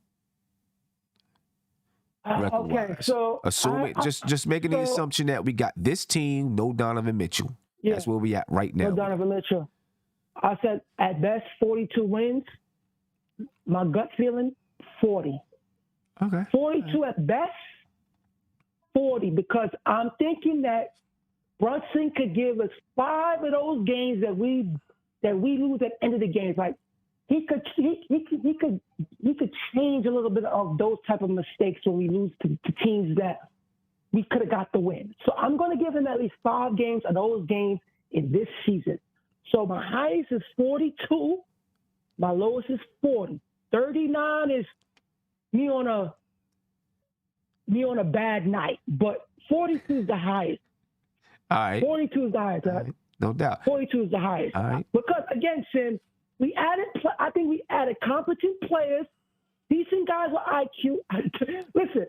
Okay, so assuming just making the assumption that we got this team, no Donovan Mitchell. Yeah, that's where we at right now. No Donovan Mitchell. I said at best 42 wins. My gut feeling 40. Okay. 42 at best. 40 because I'm thinking that Brunson could give us 5 of those games that we lose at the end of the games. Like he could change a little bit of those type of mistakes when we lose to teams that we could have got the win. So I'm going to give him at least 5 games of those games in this season. So my highest is 42. My lowest is 40. 39 is me on a bad night, but 42 is the highest. All right. 42 is the highest. All right. No doubt. 42 is the highest. All right. Because again, Sim, I think we added competent players, decent guys with IQ. Listen,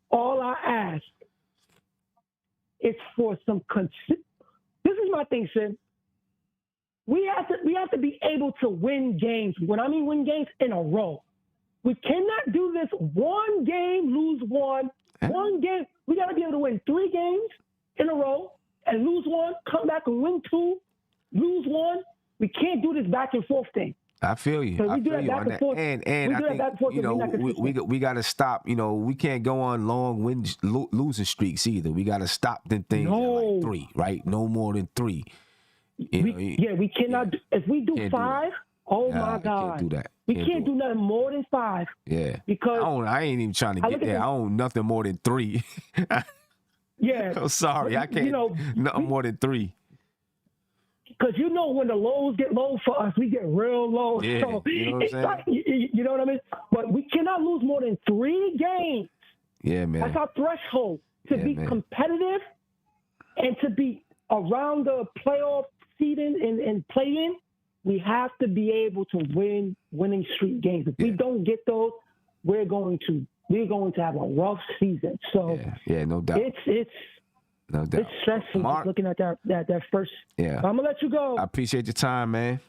all I ask is for some This is my thing, Sim. We have to be able to win games. When I mean win games, in a row. We cannot do this one game, lose one. One game. We got to be able to win 3 games in a row and lose one, come back and win 2, lose 1. We can't do this back and forth thing. I feel you. I feel you on that. And I think, we got to stop. We can't go on long losing streaks either. We got to stop them things at like 3, right? No more than 3. We cannot. If we do 5, my God, can't do that. We can't do nothing more than 5. Yeah, because I ain't even trying to get there. I own nothing more than 3. Yeah, I'm sorry, I can't. Nothing more than 3. Because when the lows get low for us, we get real low. Yeah, so you know what I'm saying? Like, you know what I mean? But we cannot lose more than 3 games. Yeah, man. That's our threshold to be competitive and to be around the playoff seeding and play-in. We have to be able to win winning streak games. If we don't get those, we're going to have a rough season. So no doubt. It's no doubt. It's stressful Mark, looking at that first. Yeah. I'm gonna let you go. I appreciate your time, man.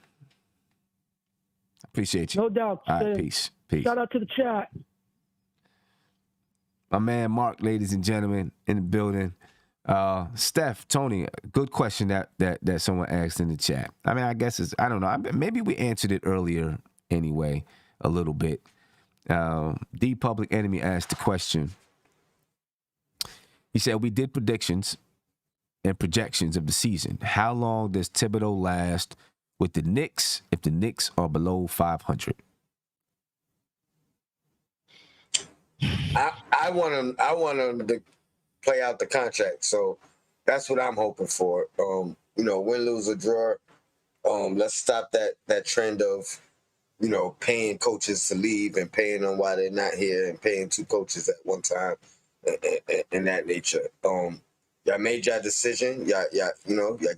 I appreciate you. No doubt. All right, peace. Shout out to the chat. My man Mark, ladies and gentlemen, in the building. Steph, Tony, good question that someone asked in the chat. I mean, I guess I don't know. Maybe we answered it earlier anyway, a little bit. The Public Enemy asked the question. He said, we did predictions and projections of the season. How long does Thibodeau last with the Knicks if the Knicks are below 500? I want him to play out the contract, so that's what I'm hoping for. Win, lose, or draw. Let's stop that trend of paying coaches to leave and paying them while they're not here and paying 2 coaches at one time and that nature. Y'all made your decision. Y'all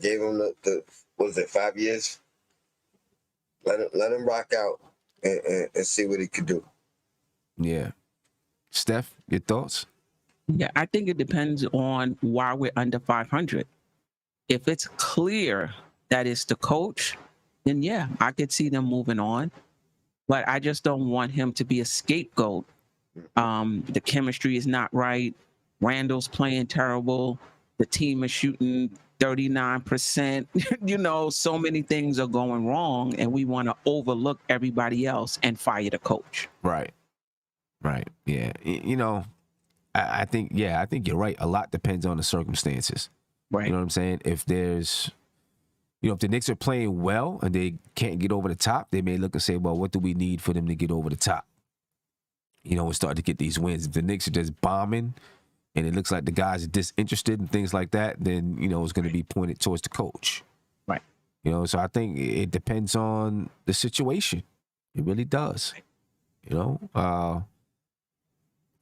gave him the what was it, 5 years? Let him rock out and see what he could do. Yeah. Steph, your thoughts? Yeah, I think it depends on why we're under 500. If it's clear that it's the coach, then yeah, I could see them moving on. But I just don't want him to be a scapegoat. The chemistry is not right. Randall's playing terrible. The team is shooting 39%. So many things are going wrong, and we want to overlook everybody else and fire the coach. Right. Yeah. I think you're right. A lot depends on the circumstances. Right. You know what I'm saying? If there's, if the Knicks are playing well and they can't get over the top, they may look and say, well, what do we need for them to get over the top? And start to get these wins. If the Knicks are just bombing and it looks like the guys are disinterested and things like that, then, it's going to be pointed towards the coach. Right. So I think it depends on the situation. It really does.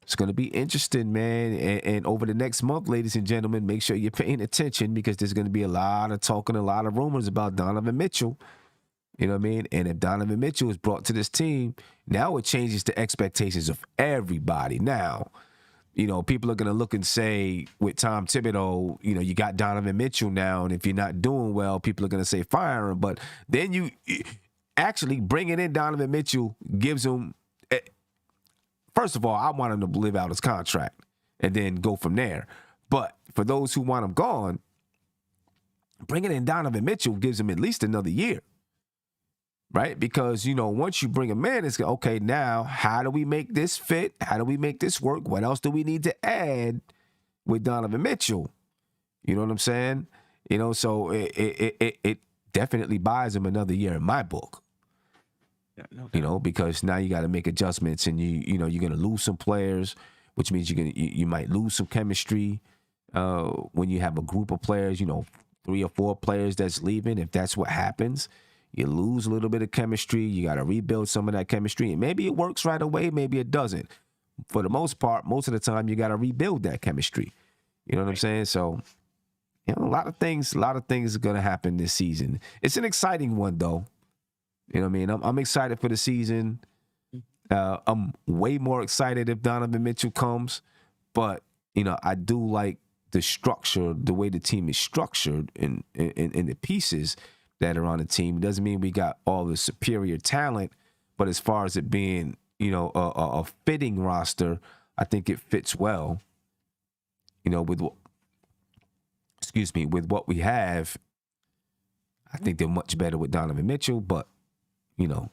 It's going to be interesting, man. And over the next month, ladies and gentlemen, make sure you're paying attention because there's going to be a lot of talking, a lot of rumors about Donovan Mitchell. You know what I mean? And if Donovan Mitchell is brought to this team, now it changes the expectations of everybody. Now, you know, people are going to look and say with Tom Thibodeau, you know, you got Donovan Mitchell now, and if you're not doing well, people are going to say fire him. But then you actually bringing in Donovan Mitchell gives him, first of all, I want him to live out his contract and then go from there. But for those who want him gone, bringing in Donovan Mitchell gives him at least another year. Right? Because, you know, once you bring him in, it's okay, now, how do we make this fit? How do we make this work? What else do we need to add with Donovan Mitchell? You know what I'm saying? You know, so it definitely buys him another year in my book. Yeah, no doubt. You know, because now you got to make adjustments, and you know, you're going to lose some players, which means you might lose some chemistry when you have a group of players, you know, 3 or 4 players that's leaving. If that's what happens, you lose a little bit of chemistry. You got to rebuild some of that chemistry. And maybe it works right away. Maybe it doesn't. For the most part, most of the time, you got to rebuild that chemistry. You know what I'm saying? So, you know, a lot of things are going to happen this season. It's an exciting one, though. You know what I mean? I'm excited for the season. I'm way more excited if Donovan Mitchell comes. But, you know, I do like the structure, the way the team is structured in the pieces that are on the team. It doesn't mean we got all the superior talent, but as far as it being, you know, a fitting roster, I think it fits well. You know, with what we have, I think they're much better with Donovan Mitchell. But, you know,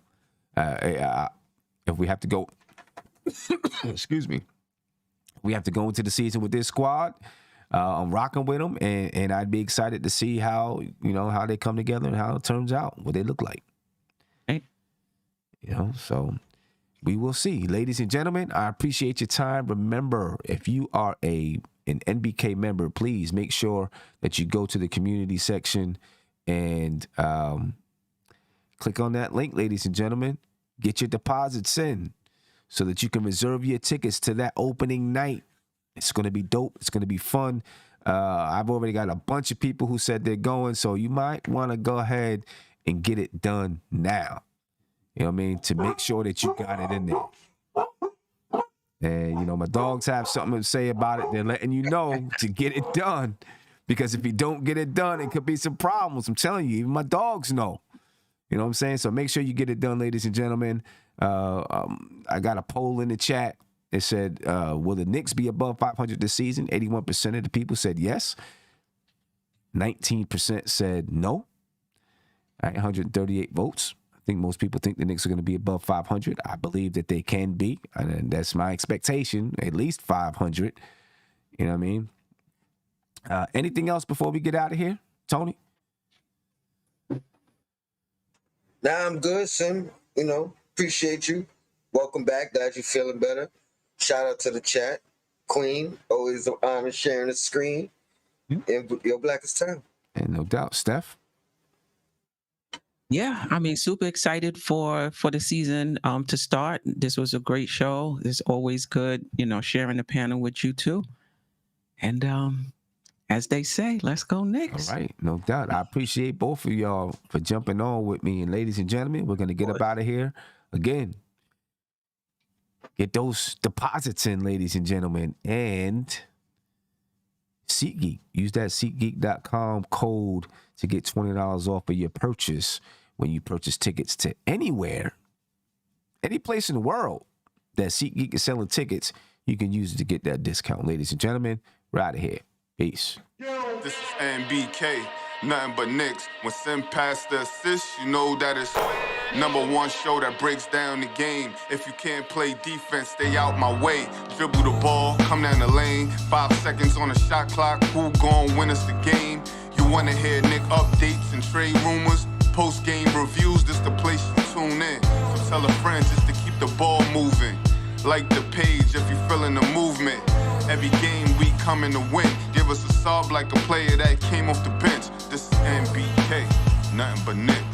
if we have to go, we have to go into the season with this squad. I'm rocking with them, and I'd be excited to see how they come together and how it turns out, what they look like. Right. You know, so we will see. Ladies and gentlemen, I appreciate your time. Remember, if you are an NBK member, please make sure that you go to the community section and click on that link, ladies and gentlemen. Get your deposits in so that you can reserve your tickets to that opening night. It's going to be dope. It's going to be fun. I've already got a bunch of people who said they're going, so you might want to go ahead and get it done now. You know what I mean? To make sure that you got it in there. And, you know, my dogs have something to say about it. They're letting you know to get it done. Because if you don't get it done, it could be some problems. I'm telling you, even my dogs know. You know what I'm saying? So make sure you get it done, ladies and gentlemen. I got a poll in the chat. It said, will the Knicks be above 500 this season? 81% of the people said yes. 19% said no. All right, 138 votes. I think most people think the Knicks are going to be above 500. I believe that they can be, and that's my expectation, at least 500. You know what I mean? Anything else before we get out of here, Tony? Nah, I'm good, Sim. You know, appreciate you. Welcome back. Glad you're feeling better. Shout out to the chat. Queen, always an honor sharing the screen. In your blackest time. And no doubt. Steph? Yeah, I mean, super excited for the season to start. This was a great show. It's always good, you know, sharing the panel with you too. And as they say, let's go Knicks. All right, no doubt. I appreciate both of y'all for jumping on with me. And ladies and gentlemen, we're going to get up out of here. Again, get those deposits in, ladies and gentlemen. And SeatGeek. Use that SeatGeek.com code to get $20 off of your purchase when you purchase tickets to anywhere, any place in the world that SeatGeek is selling tickets. You can use it to get that discount, ladies and gentlemen. We're out of here. Peace. This is NBK, nothing but Knicks. When Sim passed the assist, you know that it's #1 show that breaks down the game. If you can't play defense, stay out my way. Dribble the ball, come down the lane. 5 seconds on the shot clock, who gon' win us the game? You wanna hear Nick updates and trade rumors? Post-game reviews, this the place you tune in. So tell a friend just to keep the ball moving. Like the page if you feeling the movement. Every game we coming to win. Give us a sub like a player that came off the bench. This is NBK, nothing but Nick.